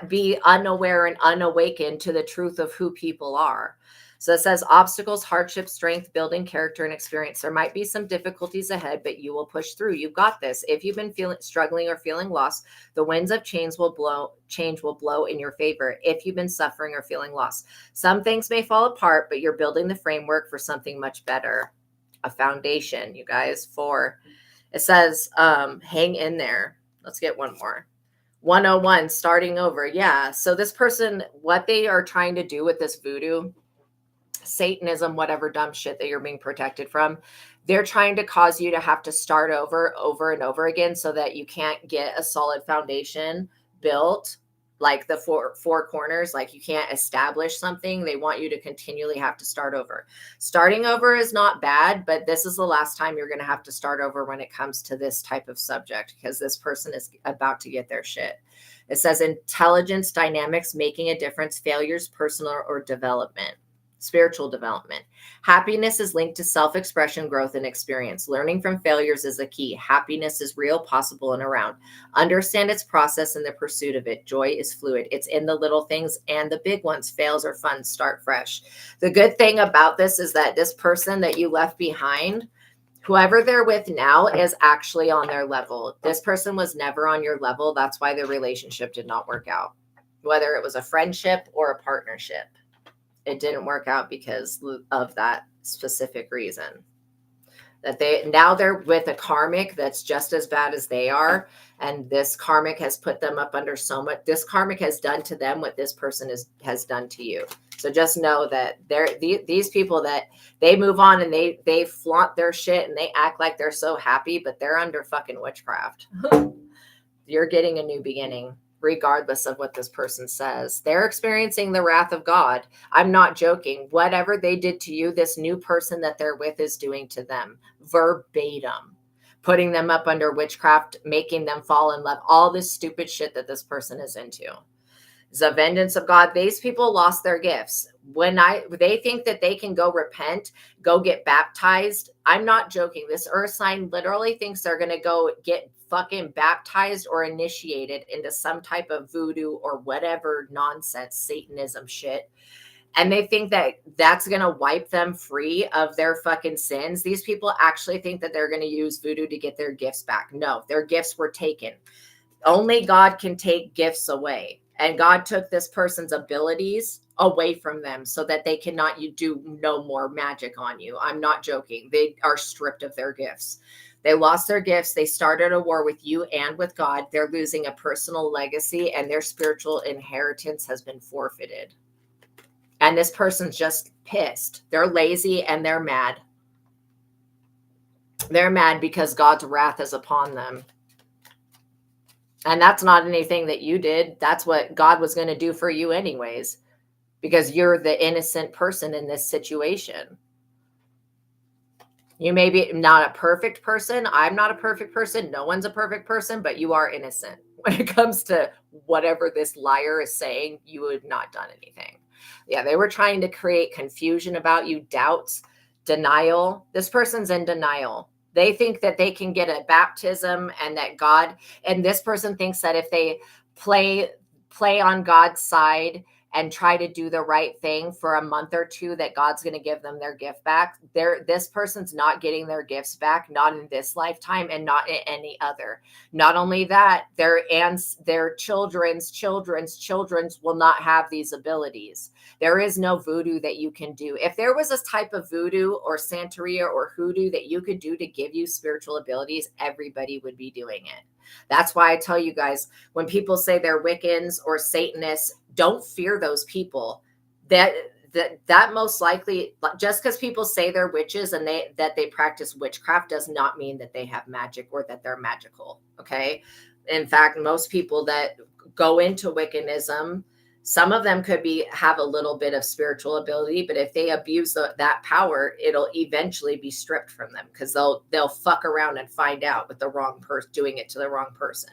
S1: be unaware and unawakened to the truth of who people are. So it says obstacles, hardship, strength, building character and experience. There might be some difficulties ahead, but you will push through. You've got this. If you've been struggling or feeling lost, the winds of change will blow in your favor. If you've been suffering or feeling lost, some things may fall apart, but you're building the framework for something much better. A foundation, you guys. 4. It says, hang in there. Let's get one more. 101, starting over. Yeah. So this person, what they are trying to do with this voodoo, Satanism, whatever dumb shit that you're being protected from, they're trying to cause you to have to start over and over again so that you can't get a solid foundation built, like the four corners, like you can't establish something. They want you to continually have to start over. Starting over is not bad, but this is the last time you're going to have to start over when it comes to this type of subject, because this person is about to get their shit. It says intelligence, dynamics, making a difference, failures, personal or development. Spiritual development. Happiness is linked to self-expression, growth, and experience. Learning from failures is a key. Happiness is real, possible, and around. Understand its process and the pursuit of it. Joy is fluid. It's in the little things and the big ones. Fails are fun. Start fresh. The good thing about this is that this person that you left behind, whoever they're with now, is actually on their level. This person was never on your level. That's why the relationship did not work out, whether it was a friendship or a partnership. It didn't work out because of that specific reason. that they're with a karmic that's just as bad as they are, and this karmic has put them up under so much. This karmic has done to them what this person has done to you. So just know that these people, that they move on and they flaunt their shit and they act like they're so happy, but they're under fucking witchcraft. You're getting a new beginning, regardless of what this person says. They're experiencing the wrath of God. I'm not joking. Whatever they did to you, this new person that they're with is doing to them, verbatim, putting them up under witchcraft, making them fall in love, all this stupid shit that this person is into. The vengeance of God. These people lost their gifts. They think that they can go repent, go get baptized. I'm not joking. This earth sign literally thinks they're going to go get fucking baptized or initiated into some type of voodoo or whatever nonsense Satanism shit. And they think that that's going to wipe them free of their fucking sins. These people actually think that they're going to use voodoo to get their gifts back. No, their gifts were taken. Only God can take gifts away. And God took this person's abilities away from them so that they cannot do no more magic on you. I'm not joking. They are stripped of their gifts. They lost their gifts. They started a war with you and with God. They're losing a personal legacy, and their spiritual inheritance has been forfeited. And this person's just pissed. They're lazy and they're mad. They're mad because God's wrath is upon them. And that's not anything that you did. That's what God was going to do for you anyways, because you're the innocent person in this situation. You may be not a perfect person. I'm not a perfect person. No one's a perfect person, but you are innocent. When it comes to whatever this liar is saying, you have not done anything. Yeah, they were trying to create confusion about you, doubts, denial. This person's in denial. They think that they can get a baptism and that God, and this person thinks that if they play on God's side and try to do the right thing for a month or two, that God's going to give them their gift back. This person's not getting their gifts back, not in this lifetime and not in any other. Not only that, their children's will not have these abilities. There is no voodoo that you can do. If there was a type of voodoo or Santeria or hoodoo that you could do to give you spiritual abilities, everybody would be doing it. That's why I tell you guys, when people say they're Wiccans or Satanists, don't fear those people. That most likely, just because people say they're witches and that they practice witchcraft does not mean that they have magic or that they're magical. Okay. In fact, most people that go into Wiccanism, some of them could have a little bit of spiritual ability, but if they abuse that power, it'll eventually be stripped from them because they'll fuck around and find out with the wrong person, doing it to the wrong person.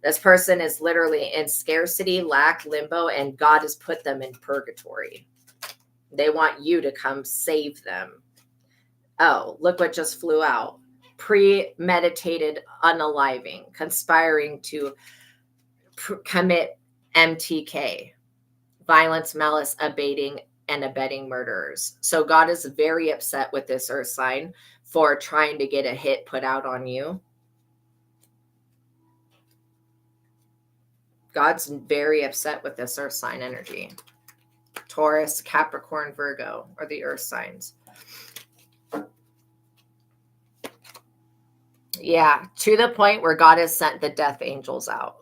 S1: This person is literally in scarcity, lack, limbo, and God has put them in purgatory. They want you to come save them. Oh, look what just flew out. Premeditated unaliving, conspiring to commit MTK, violence, malice, abating, and abetting murderers. So God is very upset with this earth sign for trying to get a hit put out on you. God's very upset with this earth sign energy. Taurus, Capricorn, Virgo are the earth signs. Yeah, to the point where God has sent the death angels out.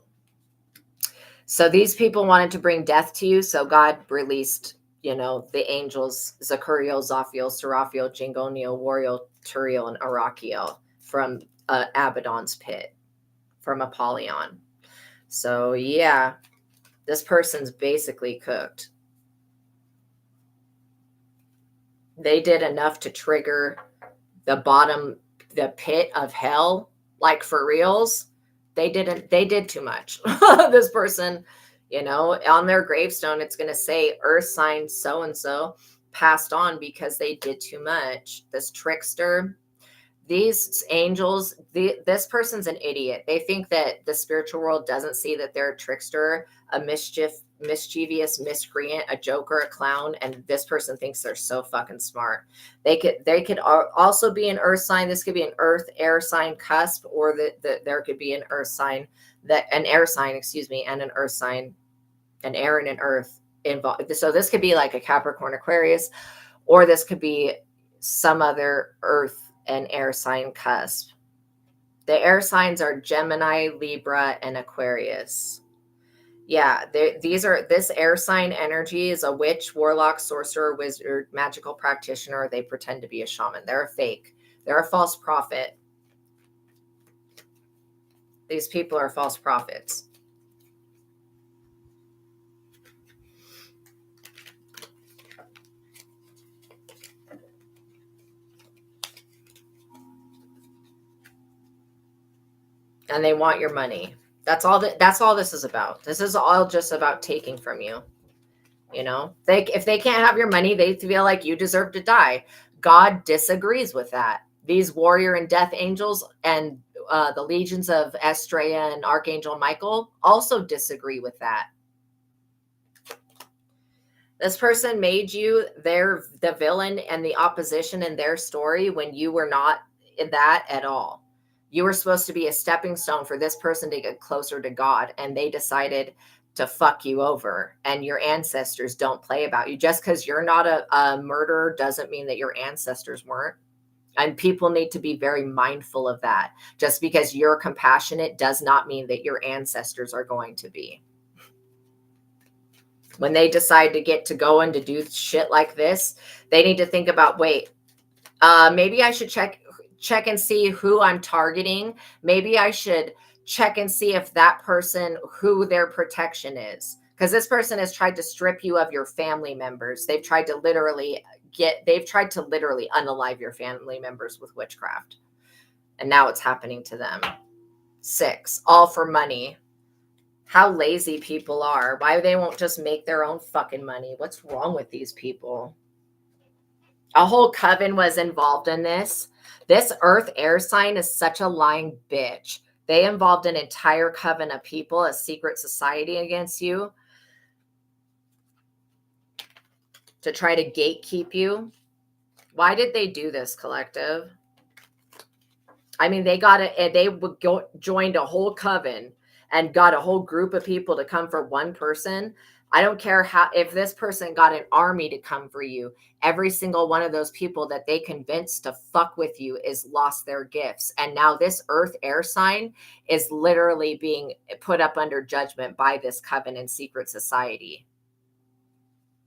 S1: So these people wanted to bring death to you. So God released, the angels, Zachariel, Zophiel, Seraphiel, Jingonio, Wariel, Turiel, and Arachiel from Abaddon's pit, from Apollyon. So yeah, this person's basically cooked. They did enough to trigger the pit of hell, like for reals. They did too much. This person, on their gravestone, it's going to say earth sign so-and-so passed on because they did too much. This trickster, these angels, this person's an idiot. They think that the spiritual world doesn't see that they're a trickster, a mischievous miscreant, a joker, a clown, and this person thinks they're so fucking smart. They could also be an earth sign. This could be an earth air sign cusp, or there could be an air sign, and an earth sign, an air and an earth involved. So this could be like a Capricorn Aquarius, or this could be some other earth an air sign cusp. The air signs are Gemini, Libra, and Aquarius. Yeah, this air sign energy is a witch, warlock, sorcerer, wizard, magical practitioner. They pretend to be a shaman. They're a fake. They're a false prophet. These people are false prophets. And they want your money. That's all this is about. This is all just about taking from you. You know, if they can't have your money, they feel like you deserve to die. God disagrees with that. These warrior and death angels and the legions of ASTRAEA and Archangel Michael also disagree with that. This person made you the villain and the opposition in their story when you were not in that at all. You were supposed to be a stepping stone for this person to get closer to God, and they decided to fuck you over. And your ancestors don't play about you. Just because you're not a murderer doesn't mean that your ancestors weren't. And people need to be very mindful of that. Just because you're compassionate does not mean that your ancestors are going to be. When they decide to get to go and to do shit like this, they need to think about, wait, maybe I should check and see who I'm targeting. Maybe I should check and see if that person, who their protection is. Because this person has tried to strip you of your family members. They've tried to literally unalive your family members with witchcraft. And now it's happening to them. 6, all for money. How lazy people are. Why they won't just make their own fucking money. What's wrong with these people? A whole coven was involved in this. This earth air sign is such a lying bitch. They involved an entire coven of people, a secret society against you to try to gatekeep you. Why did they do this, collective? I mean, they joined a whole coven and got a whole group of people to come for one person. I don't care if this person got an army to come for you. Every single one of those people that they convinced to fuck with you is lost their gifts. And now this earth air sign is literally being put up under judgment by this coven and secret society.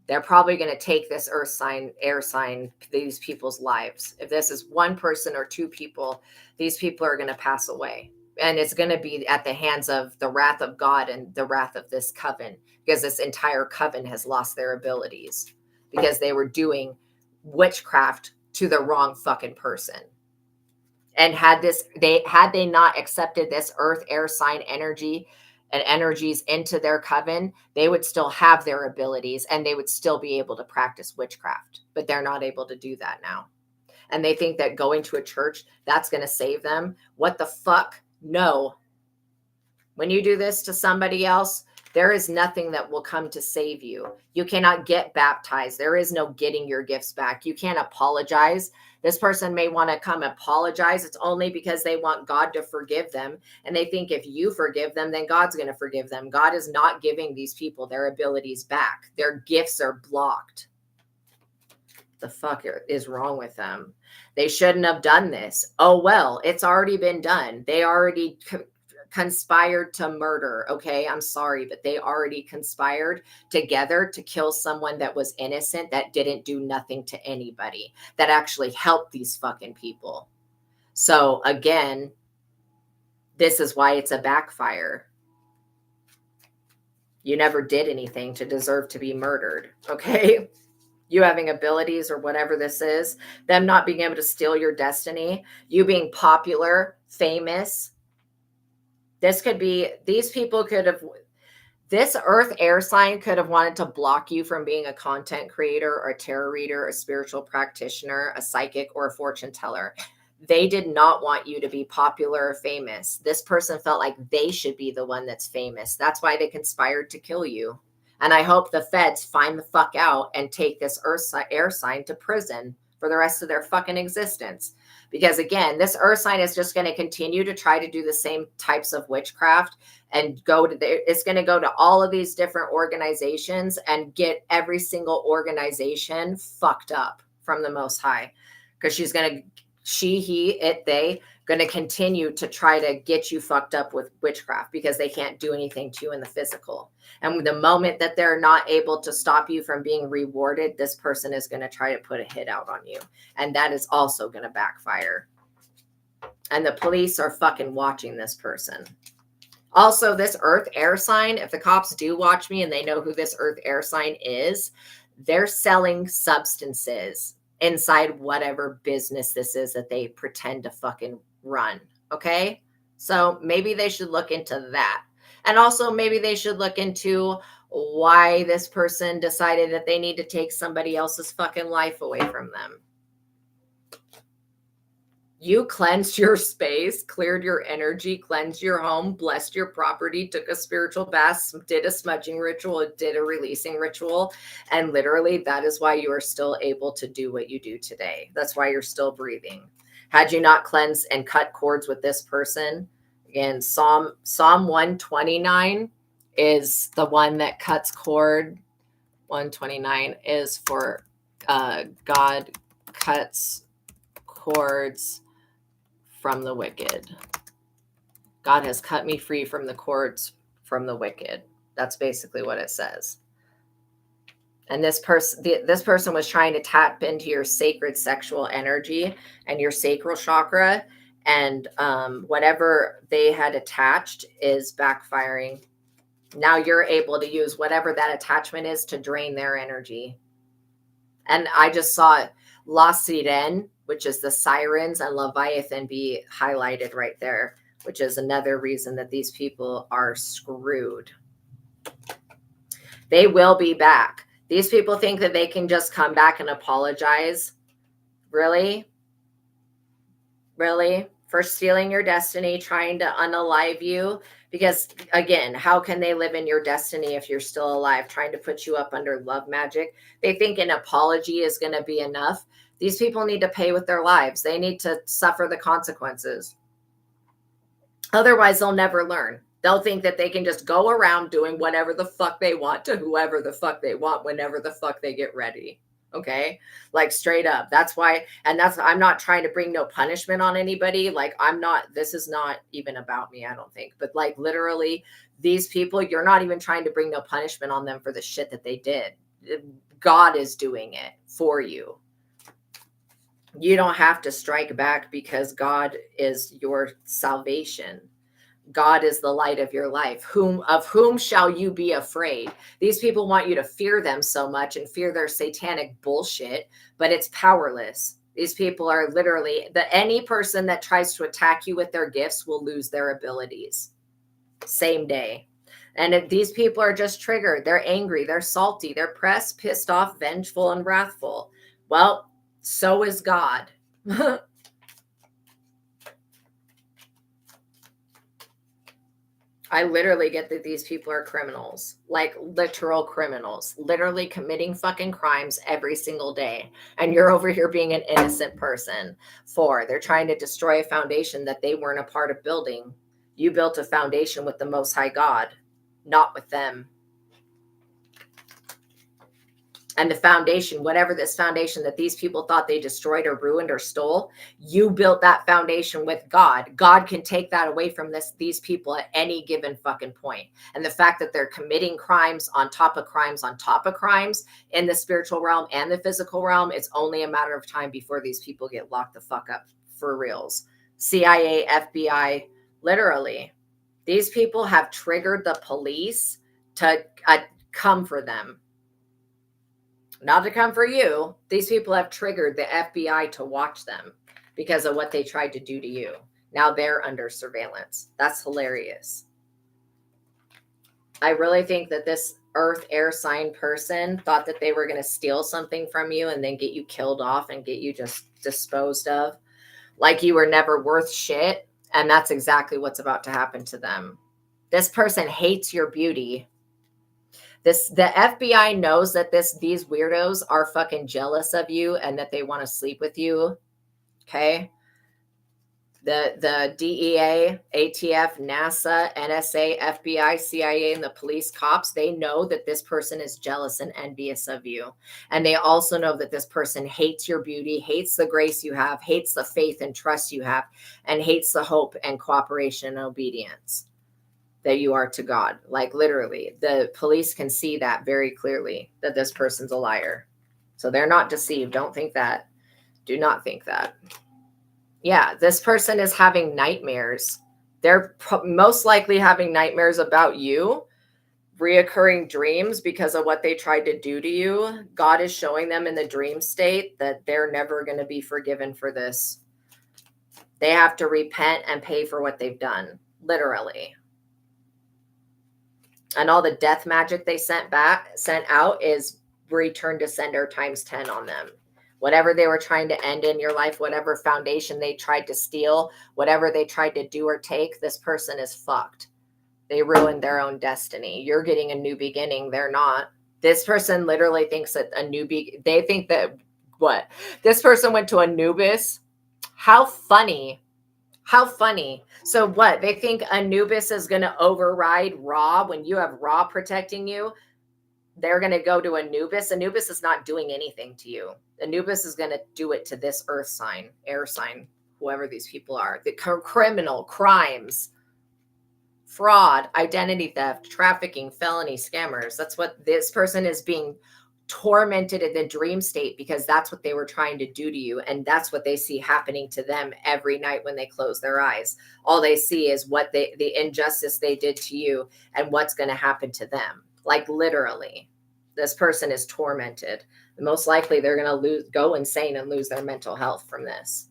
S1: They're probably going to take this earth sign, air sign, these people's lives. If this is one person or 2 people, these people are going to pass away. And it's going to be at the hands of the wrath of God and the wrath of this coven, because this entire coven has lost their abilities because they were doing witchcraft to the wrong fucking person. And had they not accepted this earth air sign energy and energies into their coven, they would still have their abilities and they would still be able to practice witchcraft. But they're not able to do that now. And they think that going to a church, that's going to save them. What the fuck? No. When you do this to somebody else, there is nothing that will come to save you. You cannot get baptized. There is no getting your gifts back. You can't apologize. This person may want to come apologize. It's only because they want God to forgive them. And they think if you forgive them, then God's going to forgive them. God is not giving these people their abilities back. Their gifts are blocked. The fuck is wrong with them? They shouldn't have done this. Oh, well, it's already been done. They already conspired to murder. Okay, I'm sorry, but they already conspired together to kill someone that was innocent, that didn't do nothing to anybody, that actually helped these fucking people. So again, this is why it's a backfire. You never did anything to deserve to be murdered. Okay. You having abilities or whatever this is, them not being able to steal your destiny, you being popular, famous. This earth air sign could have wanted to block you from being a content creator or a tarot reader, a spiritual practitioner, a psychic, or a fortune teller. They did not want you to be popular or famous. This person felt like they should be the one that's famous. That's why they conspired to kill you. And I hope the feds find the fuck out and take this earth air sign to prison for the rest of their fucking existence. Because again, this earth sign is just going to continue to try to do the same types of witchcraft and it's going to go to all of these different organizations and get every single organization fucked up from the Most High. Because she's going to she, he, it, they going to continue to try to get you fucked up with witchcraft because they can't do anything to you in the physical. And the moment that they're not able to stop you from being rewarded, this person is going to try to put a hit out on you. And that is also going to backfire. And the police are fucking watching this person. Also, this earth air sign, if the cops do watch me and they know who this earth air sign is, they're selling substances inside whatever business this is that they pretend to fucking run. Okay. So maybe they should look into that. And also maybe they should look into why this person decided that they need to take somebody else's fucking life away from them. You cleansed your space, cleared your energy, cleansed your home, blessed your property, took a spiritual bath, did a smudging ritual, did a releasing ritual. And literally that is why you are still able to do what you do today. That's why you're still breathing. Had you not cleansed and cut cords with this person, again, Psalm 129 is the one that cuts cord. 129 is for God cuts cords from the wicked. God has cut me free from the cords from the wicked. That's basically what it says. And this person was trying to tap into your sacred sexual energy and your sacral chakra, and whatever they had attached is backfiring. Now you're able to use whatever that attachment is to drain their energy. And I just saw La Sirene, which is the sirens, and Leviathan be highlighted right there, which is another reason that these people are screwed. They will be back. These people think that they can just come back and apologize. Really? Really? For stealing your destiny, trying to unalive you? Because again, how can they live in your destiny if you're still alive, trying to put you up under love magic? They think an apology is going to be enough. These people need to pay with their lives. They need to suffer the consequences. Otherwise, they'll never learn. They'll think that they can just go around doing whatever the fuck they want to whoever the fuck they want whenever the fuck they get ready. Okay. Like straight up. That's why. And I'm not trying to bring no punishment on anybody. Like this is not even about me, I don't think. But like literally these people, you're not even trying to bring no punishment on them for the shit that they did. God is doing it for you. You don't have to strike back because God is your salvation. God is the light of your life. Of whom shall you be afraid? These people want you to fear them so much and fear their satanic bullshit, but it's powerless. These people are literally any person that tries to attack you with their gifts will lose their abilities. Same day. And these people are just triggered. They're angry. They're salty. They're pressed, pissed off, vengeful, and wrathful. Well, so is God. I literally get that these people are criminals, like literal criminals, literally committing fucking crimes every single day. And you're over here being an innocent person. They're trying to destroy a foundation that they weren't a part of building. You built a foundation with the Most High God, not with them. And the foundation, whatever this foundation that these people thought they destroyed or ruined or stole, you built that foundation with God. God can take that away from these people at any given fucking point. And the fact that they're committing crimes on top of crimes on top of crimes in the spiritual realm and the physical realm, it's only a matter of time before these people get locked the fuck up for reals. CIA, FBI, literally. These people have triggered the police to come for them. Not to come for you. These people have triggered the FBI to watch them because of what they tried to do to you. Now they're under surveillance. That's hilarious. I really think that this earth air sign person thought that they were going to steal something from you and then get you killed off and get you just disposed of like you were never worth shit. And that's exactly what's about to happen to them. This person hates your beauty. The FBI knows that these weirdos are fucking jealous of you and that they want to sleep with you. Okay. The DEA, ATF, NASA, NSA, FBI, CIA, and the police cops, they know that this person is jealous and envious of you. And they also know that this person hates your beauty, hates the grace you have, hates the faith and trust you have, and hates the hope and cooperation and obedience that you are to God. Like literally, the police can see that very clearly, that this person's a liar. So they're not deceived. Don't think that. Do not think that. Yeah, this person is having nightmares. They're most likely having nightmares about you, reoccurring dreams because of what they tried to do to you. God is showing them in the dream state that they're never going to be forgiven for this. They have to repent and pay for what they've done, literally. And all the death magic they sent out is return to sender times 10 on them. Whatever they were trying to end in your life, whatever foundation they tried to steal, whatever they tried to do or take, this person is fucked. They ruined their own destiny. You're getting a new beginning. They're not. This person literally thinks that they think that what? This person went to Anubis. How funny. How funny. So what? They think Anubis is going to override Ra when you have Ra protecting you. They're going to go to Anubis. Anubis is not doing anything to you. Anubis is going to do it to this earth sign, air sign, whoever these people are. The criminal crimes, fraud, identity theft, trafficking, felony, scammers. That's what this person is being tormented in the dream state, because that's what they were trying to do to you. And that's what they see happening to them every night when they close their eyes. All they see is what the injustice they did to you and what's going to happen to them. Like literally, this person is tormented. Most likely they're going to go insane and lose their mental health from this.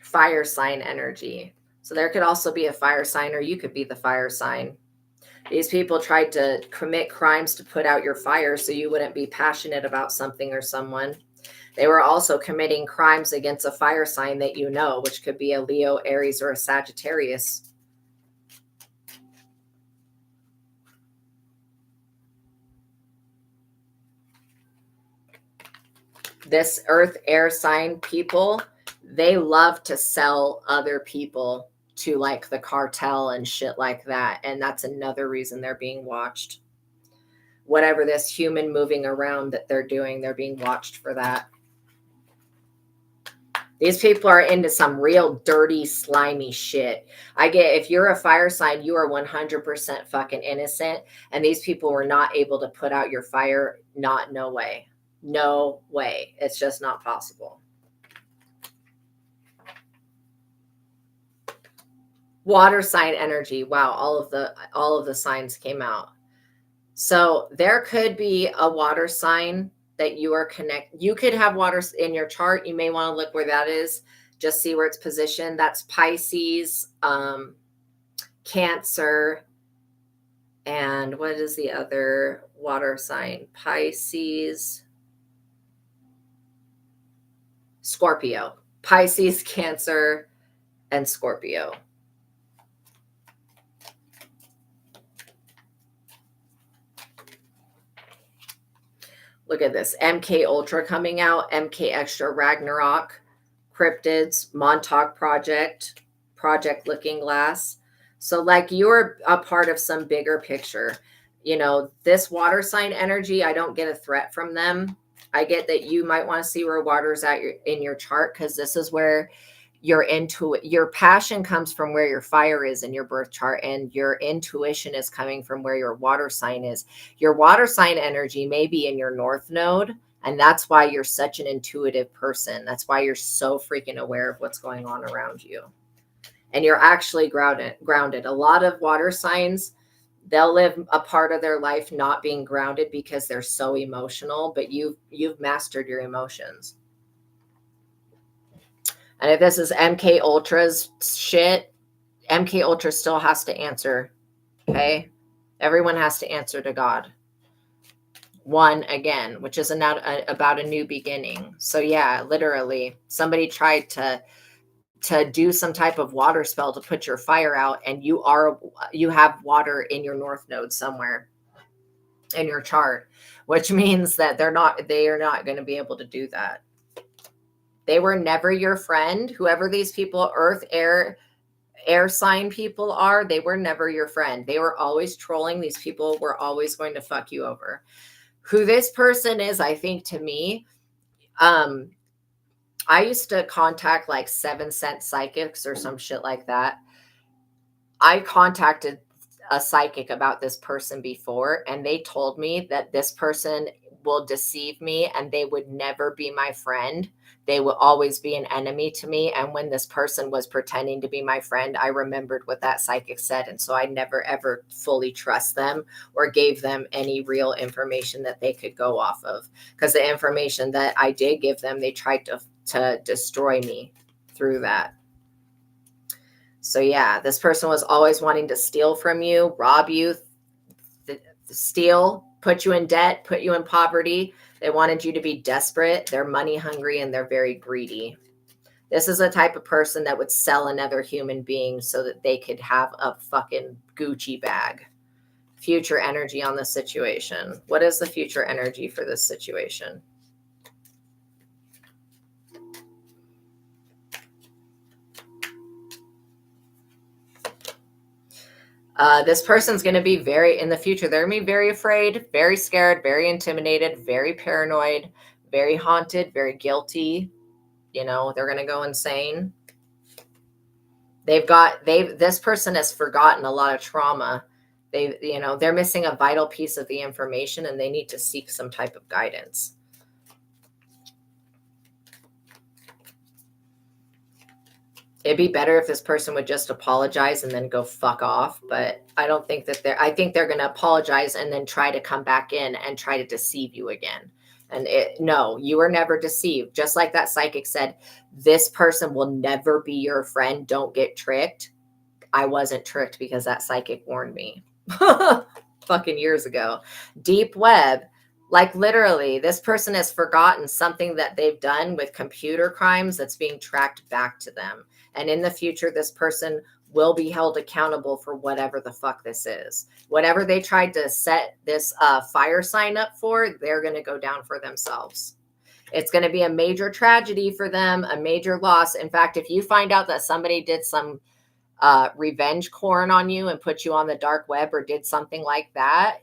S1: Fire sign energy. So there could also be a fire sign, or you could be the fire sign. These people tried to commit crimes to put out your fire so you wouldn't be passionate about something or someone. They were also committing crimes against a fire sign that you know, which could be a Leo, Aries, or a Sagittarius. This earth air sign people, they love to sell other people to like the cartel and shit like that. And that's another reason they're being watched. Whatever this human moving around that they're doing, they're being watched for that. These people are into some real dirty, slimy shit. I get, if you're a fire sign, you are 100% fucking innocent. And these people were not able to put out your fire. No way. No way. It's just not possible. Water sign energy. Wow, all of the signs came out. So there could be a water sign that you are connected. You could have water in your chart. You may want to look where that is. Just see where it's positioned. That's Pisces, Cancer, and what is the other water sign? Pisces, Scorpio. Pisces, Cancer, and Scorpio. Look at this. MK Ultra coming out. MK Extra Ragnarok. Cryptids. Montauk Project. Project Looking Glass. So like you're a part of some bigger picture. You know, this water sign energy, I don't get a threat from them. I get that you might want to see where water's at in your chart, because this is where you're into it. Your passion comes from where your fire is in your birth chart, and your intuition is coming from where your water sign is. Your water sign energy may be in your north node, and that's why you're such an intuitive person. That's why you're so freaking aware of what's going on around you. And you're actually grounded. A lot of water signs, they'll live a part of their life not being grounded because they're so emotional, but you've mastered your emotions. And if this is MK Ultra's shit, MK Ultra still has to answer. Okay? Everyone has to answer to God. One again, which is about a new beginning. So yeah, literally, somebody tried to do some type of water spell to put your fire out, and you have water in your north node somewhere in your chart, which means that they are not going to be able to do that. They were never your friend. Whoever these people, earth, air sign people are, they were never your friend. They were always trolling. These people were always going to fuck you over. Who this person is, I think, to me, I used to contact like 7 cent psychics or some shit like that. I contacted a psychic about this person before, and they told me that this person will deceive me and they would never be my friend. They will always be an enemy to me. And when this person was pretending to be my friend, I remembered what that psychic said. And so I never, ever fully trust them or gave them any real information that they could go off of. Because the information that I did give them, they tried to destroy me through that. So yeah, this person was always wanting to steal from you, rob you, steal, put you in debt, put you in poverty. They wanted you to be desperate. They're money hungry and they're very greedy. This is a type of person that would sell another human being so that they could have a fucking Gucci bag. Future energy on the situation. What is the future energy for this situation? This person's going to be in the future, they're going to be very afraid, very scared, very intimidated, very paranoid, very haunted, very guilty. You know, they're going to go insane. This person has forgotten a lot of trauma. They're missing a vital piece of the information and they need to seek some type of guidance. It'd be better if this person would just apologize and then go fuck off. But I don't think that I think they're going to apologize and then try to come back in and try to deceive you again. And no, you were never deceived. Just like that psychic said, this person will never be your friend. Don't get tricked. I wasn't tricked because that psychic warned me fucking years ago. Deep web. Like literally, this person has forgotten something that they've done with computer crimes that's being tracked back to them. And in the future, this person will be held accountable for whatever the fuck this is. Whatever they tried to set this fire sign up for, they're going to go down for themselves. It's going to be a major tragedy for them, a major loss. In fact, if you find out that somebody did some revenge porn on you and put you on the dark web or did something like that,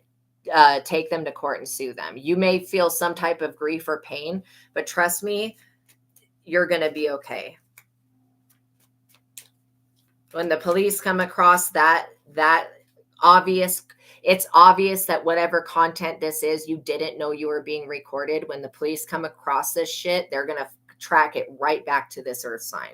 S1: take them to court and sue them. You may feel some type of grief or pain, but trust me, you're going to be okay. When the police come across that obvious, it's obvious that whatever content this is, you didn't know you were being recorded. When the police come across this shit, they're going to track it right back to this earth sign.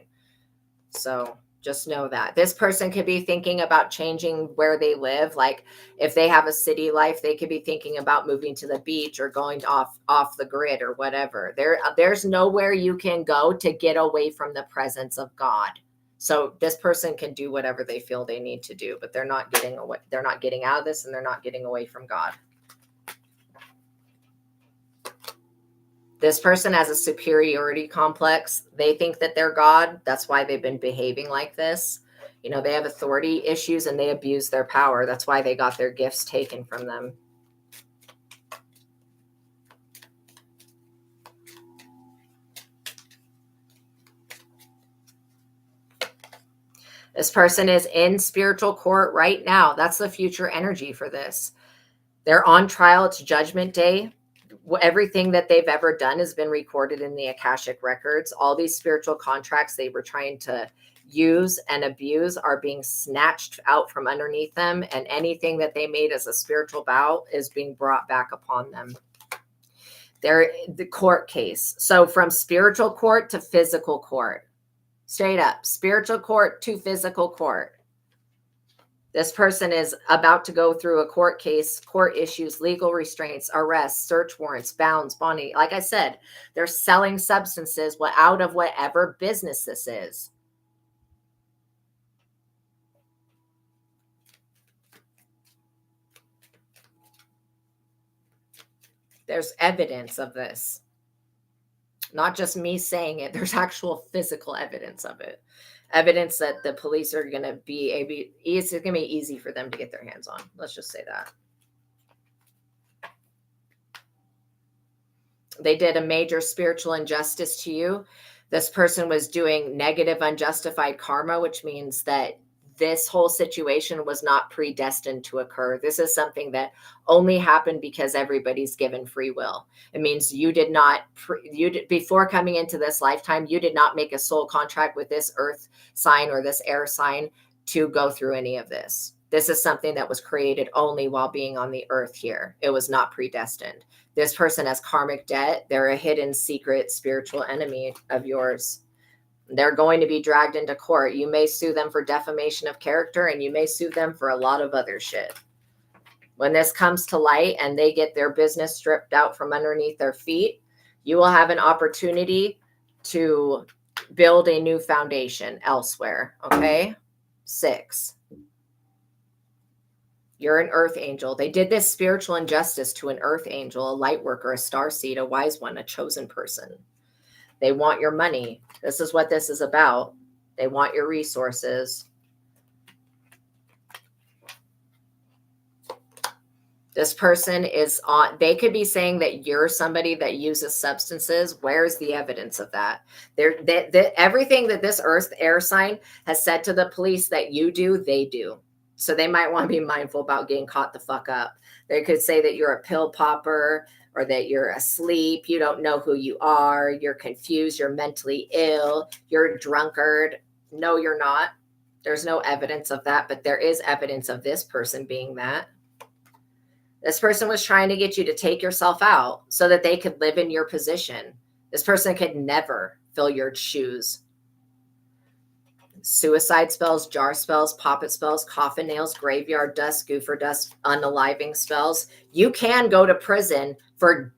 S1: So just know that this person could be thinking about changing where they live. Like if they have a city life, they could be thinking about moving to the beach or going off the grid or whatever. There's nowhere you can go to get away from the presence of God. So this person can do whatever they feel they need to do, but they're not getting away. They're not getting out of this and they're not getting away from God. This person has a superiority complex. They think that they're God. That's why they've been behaving like this. You know, they have authority issues and they abuse their power. That's why they got their gifts taken from them. This person is in spiritual court right now. That's the future energy for this. They're on trial. It's Judgment Day. Everything that they've ever done has been recorded in the Akashic records. All these spiritual contracts they were trying to use and abuse are being snatched out from underneath them. And anything that they made as a spiritual vow is being brought back upon them. They're the court case. So from spiritual court to physical court. Straight up, spiritual court to physical court. This person is about to go through a court case, court issues, legal restraints, arrests, search warrants, bounds, bonding. Like I said, they're selling substances out of whatever business this is. There's evidence of this. Not just me saying it. There's actual physical evidence of it. Evidence that the police are going to be it's going to be easy for them to get their hands on. Let's just say that. They did a major spiritual injustice to you. This person was doing negative, unjustified karma, which means that this whole situation was not predestined to occur. This is something that only happened because everybody's given free will. It means you did not, before coming into this lifetime, you did not make a soul contract with this earth sign or this air sign to go through any of this. This is something that was created only while being on the earth here. It was not predestined. This person has karmic debt. They're a hidden, secret, spiritual enemy of yours. They're going to be dragged into court. You may sue them for defamation of character, and you may sue them for a lot of other shit. When this comes to light and they get their business stripped out from underneath their feet, you will have an opportunity to build a new foundation elsewhere. Okay? 6. You're an earth angel. They did this spiritual injustice to an earth angel, a light worker, a star seed, a wise one, a chosen person. They want your money. This is what this is about. They want your resources. This person is on, they could be saying that you're somebody that uses substances. Where's the evidence of that? Everything that this earth air sign has said to the police that you do, they do. So they might want to be mindful about getting caught the fuck up. They could say that you're a pill popper, or that you're asleep, you don't know who you are, you're confused, you're mentally ill, you're a drunkard. No, you're not. There's no evidence of that, but there is evidence of this person being that. This person was trying to get you to take yourself out so that they could live in your position. This person could never fill your shoes. Suicide spells, jar spells, poppet spells, coffin nails, graveyard dust, goofer dust, unaliving spells. You can go to prison for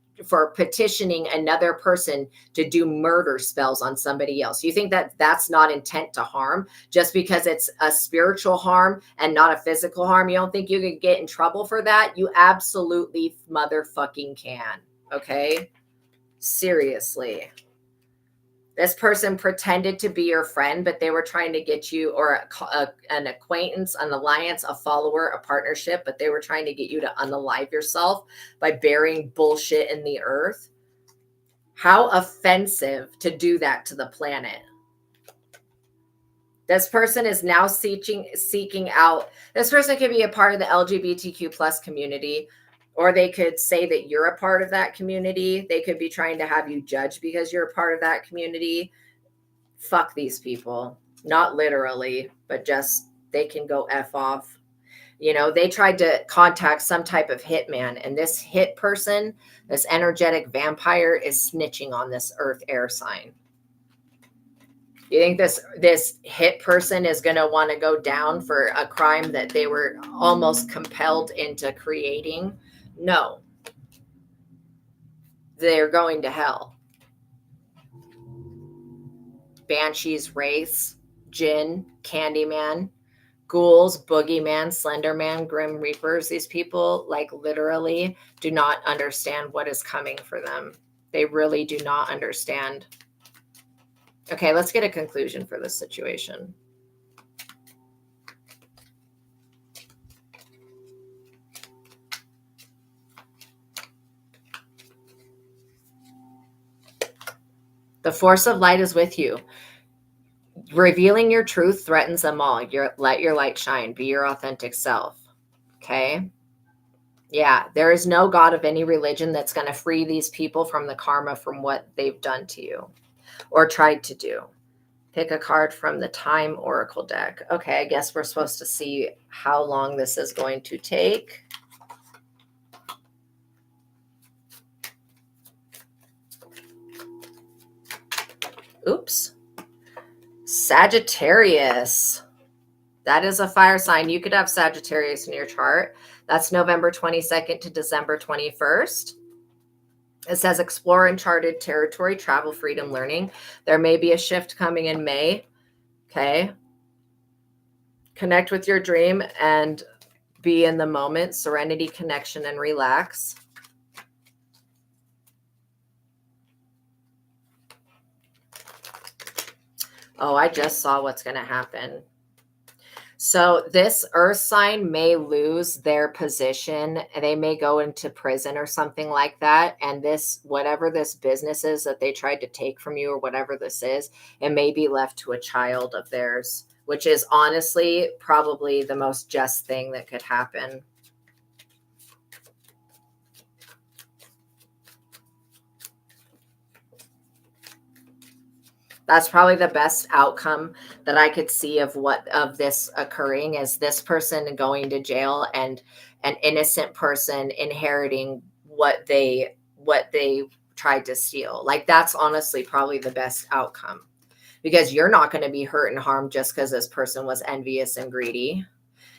S1: petitioning another person to do murder spells on somebody else. You think that that's not intent to harm just because it's a spiritual harm and not a physical harm? You don't think you could get in trouble for that? You absolutely motherfucking can. Okay? Seriously. This person pretended to be your friend, but they were trying to get you, or an acquaintance, an alliance, a follower, a partnership, but they were trying to get you to unalive yourself by burying bullshit in the earth. How offensive to do that to the planet. This person is now seeking out. This person could be a part of the LGBTQ plus community, or they could say that you're a part of that community. They could be trying to have you judged because you're a part of that community. Fuck these people. Not literally, but just they can go F off. You know, they tried to contact some type of hitman, and this hit person, this energetic vampire, is snitching on this earth air sign. You think this hit person is going to want to go down for a crime that they were almost compelled into creating? No. They're going to hell. Banshees, Wraiths, Jinn, Candyman, ghouls, Boogeyman, Slenderman, Grim Reapers. These people, like, literally do not understand what is coming for them. They really do not understand. Okay, let's get a conclusion for this situation. The force of light is with you. Revealing your truth threatens them all. Let your light shine. Be your authentic self. Okay? Yeah, there is no God of any religion that's going to free these people from the karma from what they've done to you or tried to do. Pick a card from the Time Oracle deck. Okay, I guess we're supposed to see how long this is going to take. Oops. Sagittarius. That is a fire sign. You could have Sagittarius in your chart. That's November 22nd to December 21st. It says explore uncharted territory, travel, freedom, learning. There may be a shift coming in May. Okay. Connect with your dream and be in the moment. Serenity, connection, and relax. Oh, I just saw what's going to happen. So this earth sign may lose their position. They may go into prison or something like that. And this, whatever this business is that they tried to take from you or whatever this is, it may be left to a child of theirs, which is honestly probably the most just thing that could happen. That's probably the best outcome that I could see of this occurring, is this person going to jail and an innocent person inheriting what they tried to steal. Like, that's honestly probably the best outcome, because you're not going to be hurt and harmed just because this person was envious and greedy.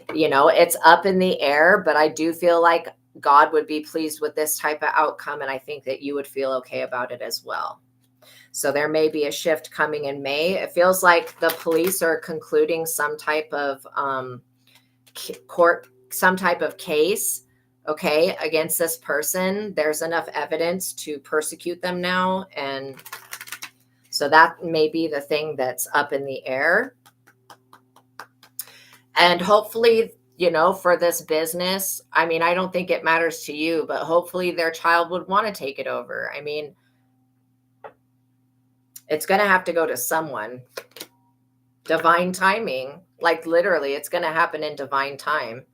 S1: It's up in the air, but I do feel like God would be pleased with this type of outcome, and I think that you would feel okay about it as well. So there may be a shift coming in May. It feels like the police are concluding some type of some type of case, okay, against this person. There's enough evidence to persecute them now. And so that may be the thing that's up in the air. And hopefully, for this business, I mean, I don't think it matters to you, but hopefully their child would want to take it over. I mean, it's going to have to go to someone. Divine timing, like literally, it's going to happen in divine time. It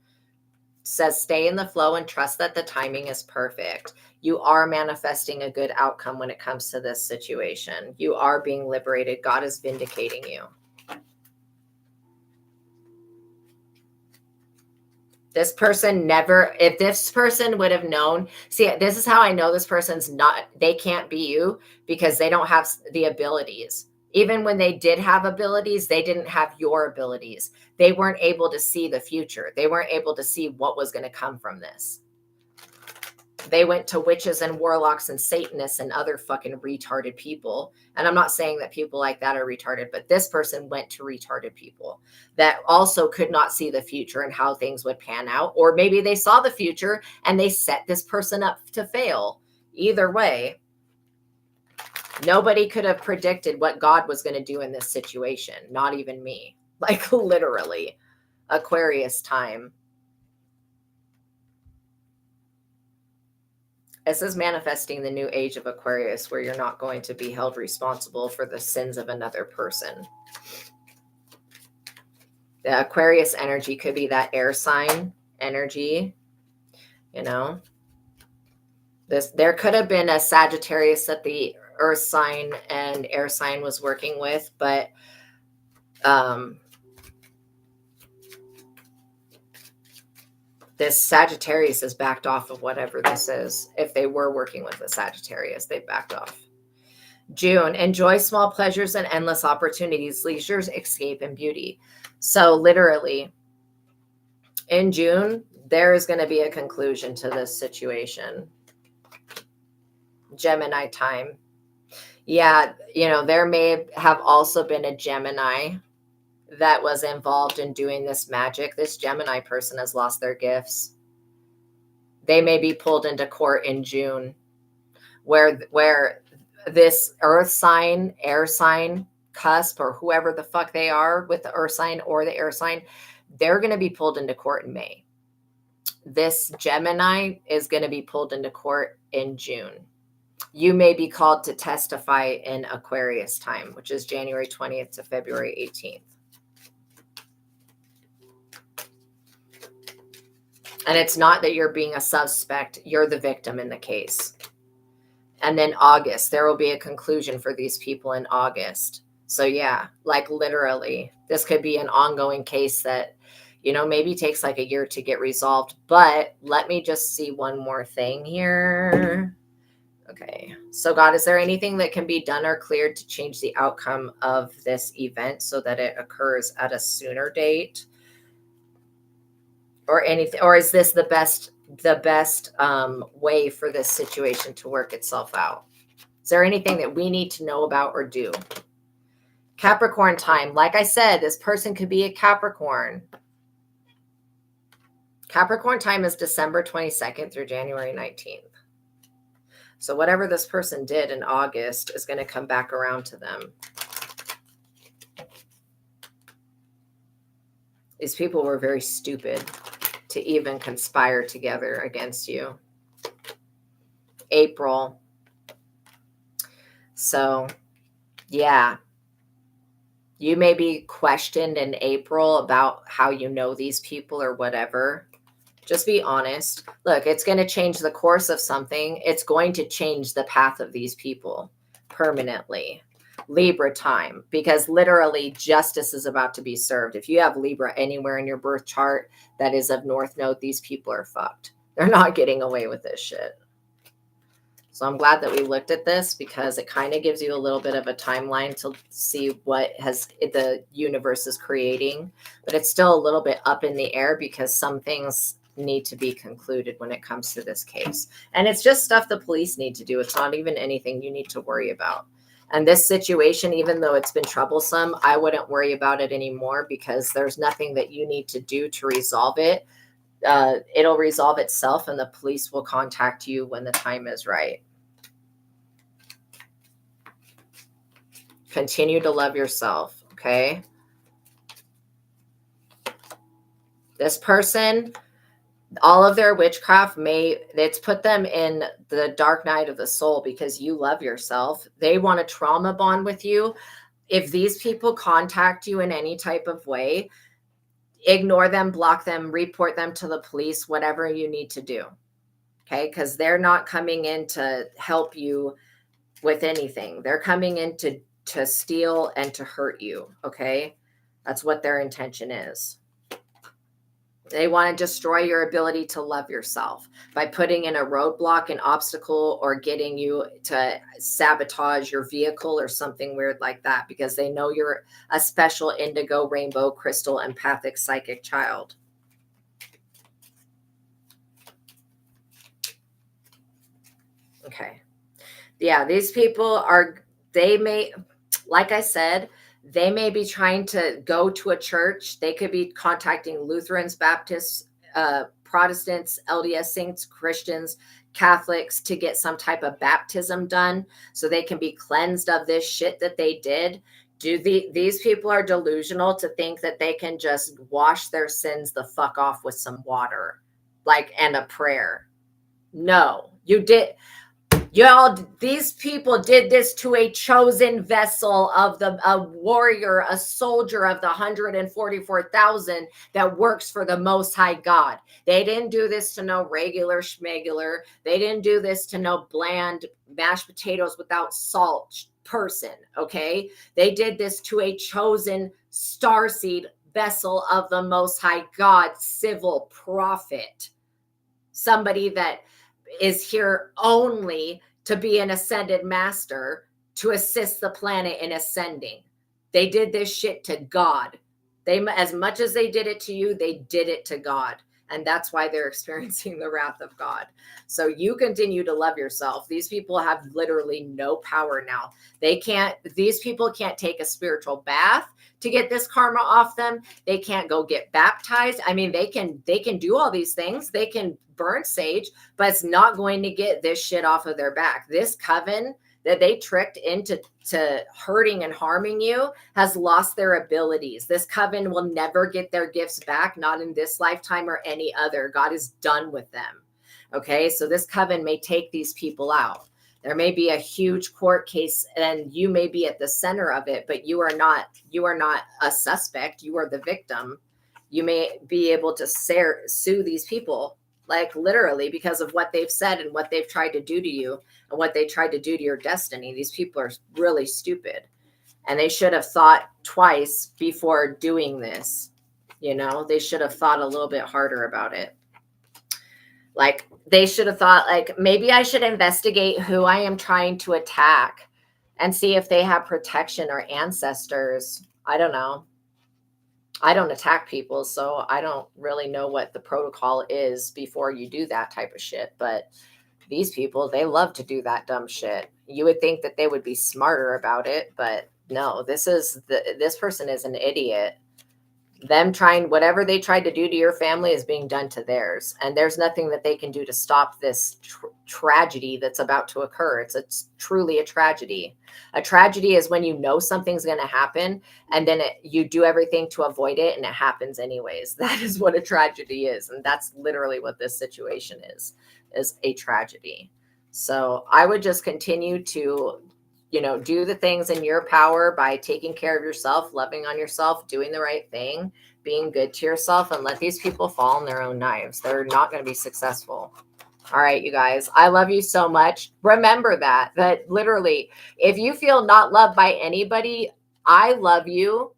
S1: says stay in the flow and trust that the timing is perfect. You are manifesting a good outcome when it comes to this situation. You are being liberated. God is vindicating you. This person never, if this person would have known, see, this is how I know this person's not, they can't be you, because they don't have the abilities. Even when they did have abilities, they didn't have your abilities. They weren't able to see the future. They weren't able to see what was going to come from this. They went to witches and warlocks and Satanists and other fucking retarded people. And I'm not saying that people like that are retarded, but this person went to retarded people that also could not see the future and how things would pan out. Or maybe they saw the future and they set this person up to fail. Either way, nobody could have predicted what God was going to do in this situation. Not even me. Like literally, Aquarius time. This is manifesting the new age of Aquarius, where you're not going to be held responsible for the sins of another person. The Aquarius energy could be that air sign energy, there could have been a Sagittarius that the earth sign and air sign was working with, but this Sagittarius has backed off of whatever this is. If they were working with a Sagittarius, they backed off. June, enjoy small pleasures and endless opportunities, leisures, escape, and beauty. So literally, in June, there is going to be a conclusion to this situation. Gemini time. Yeah, there may have also been a Gemini that was involved in doing this magic. This Gemini person has lost their gifts. They may be pulled into court in June, where this earth sign, air sign, cusp, or whoever the fuck they are with the earth sign or the air sign, they're going to be pulled into court in May. This Gemini is going to be pulled into court in June. You may be called to testify in Aquarius time, which is January 20th to February 18th. And it's not that you're being a suspect, you're the victim in the case. And then August, there will be a conclusion for these people in August. So yeah, like literally, this could be an ongoing case that, maybe takes like a year to get resolved. But let me just see one more thing here. Okay. So God, is there anything that can be done or cleared to change the outcome of this event so that it occurs at a sooner date? Or anything, or is this the best way for this situation to work itself out? Is there anything that we need to know about or do? Capricorn time. Like I said, this person could be a Capricorn. Capricorn time is December 22nd through January 19th. So whatever this person did in August is going to come back around to them. These people were very stupid to even conspire together against you. April. So, yeah. You may be questioned in April about how you know these people or whatever. Just be honest. Look, it's going to change the course of something. It's going to change the path of these people permanently. Libra time, because literally justice is about to be served. If you have Libra anywhere in your birth chart that is of North Node, these people are fucked. They're not getting away with this shit. So I'm glad that we looked at this, because it kind of gives you a little bit of a timeline to see what the universe is creating. But it's still a little bit up in the air, because some things need to be concluded when it comes to this case. And it's just stuff the police need to do. It's not even anything you need to worry about. And this situation, even though it's been troublesome, I wouldn't worry about it anymore, because there's nothing that you need to do to resolve it. It'll resolve itself, and the police will contact you when the time is right. Continue to love yourself, okay? This person, all of their witchcraft it's put them in the dark night of the soul, because you love yourself. They want to trauma bond with you. If these people contact you in any type of way, ignore them, block them, report them to the police, whatever you need to do, okay? Because they're not coming in to help you with anything. They're coming in to steal and to hurt you, okay? That's what their intention is. They want to destroy your ability to love yourself by putting in a roadblock, an obstacle, or getting you to sabotage your vehicle or something weird like that, because they know you're a special indigo, rainbow, crystal, empathic, psychic child. Okay. Yeah, these people like I said, they may be trying to go to a church. They could be contacting Lutherans, Baptists, Protestants, LDS saints, Christians, Catholics to get some type of baptism done so they can be cleansed of this shit that they did. These people are delusional to think that they can just wash their sins the fuck off with some water, and a prayer. No, you did. These people did this to a chosen vessel of a warrior, a soldier of the 144,000 that works for the Most High God. They didn't do this to no regular schmegular. They didn't do this to no bland mashed potatoes without salt person, okay? They did this to a chosen starseed vessel of the Most High God, civil prophet, somebody that is here only to be an ascended master to assist the planet in ascending. They did this shit to God. As much as they did it to you, they did it to God. And that's why they're experiencing the wrath of God. So you continue to love yourself. These people have literally no power now. These people can't take a spiritual bath to get this karma off them. They can't go get baptized. I mean, they can do all these things. They can burn sage, but it's not going to get this shit off of their back. This coven that they tricked into hurting and harming you has lost their abilities. This coven will never get their gifts back, not in this lifetime or any other. God is done with them. Okay, so this coven may take these people out. There may be a huge court case and you may be at the center of it, but you are not a suspect. You are the victim. You may be able to sue these people, literally, because of what they've said and what they've tried to do to you and what they tried to do to your destiny. These people are really stupid, and they should have thought twice before doing this. They should have thought a little bit harder about it. They should have thought, maybe I should investigate who I am trying to attack and see if they have protection or ancestors. I don't know. I don't attack people, so I don't really know what the protocol is before you do that type of shit. But these people, they love to do that dumb shit. You would think that they would be smarter about it, but no, this person is an idiot. them trying, whatever they tried to do to your family is being done to theirs. And there's nothing that they can do to stop this tragedy that's about to occur. It's truly a tragedy. A tragedy is when you know something's going to happen and then you do everything to avoid it and it happens anyways. That is what a tragedy is. And that's literally what this situation is a tragedy. So I would just continue to, do the things in your power by taking care of yourself, loving on yourself, doing the right thing, being good to yourself, and let these people fall on their own knives. They're not going to be successful. All right, you guys, I love you so much. Remember that literally, if you feel not loved by anybody, I love you.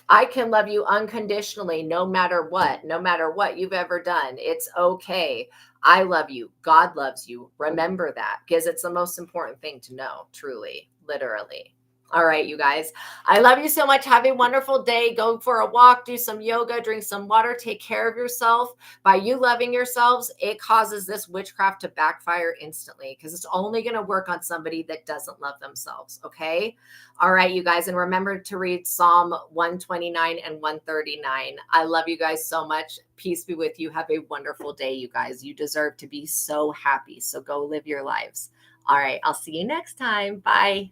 S1: I can love you unconditionally, no matter what you've ever done. It's okay. I love you. God loves you. Remember that, because it's the most important thing to know, truly, literally. All right, you guys, I love you so much. Have a wonderful day. Go for a walk, do some yoga, drink some water, take care of yourself. By you loving yourselves, it causes this witchcraft to backfire instantly, because it's only going to work on somebody that doesn't love themselves. Okay. All right, you guys. And remember to read Psalm 129 and 139. I love you guys so much. Peace be with you. Have a wonderful day, you guys. You deserve to be so happy. So go live your lives. All right. I'll see you next time. Bye.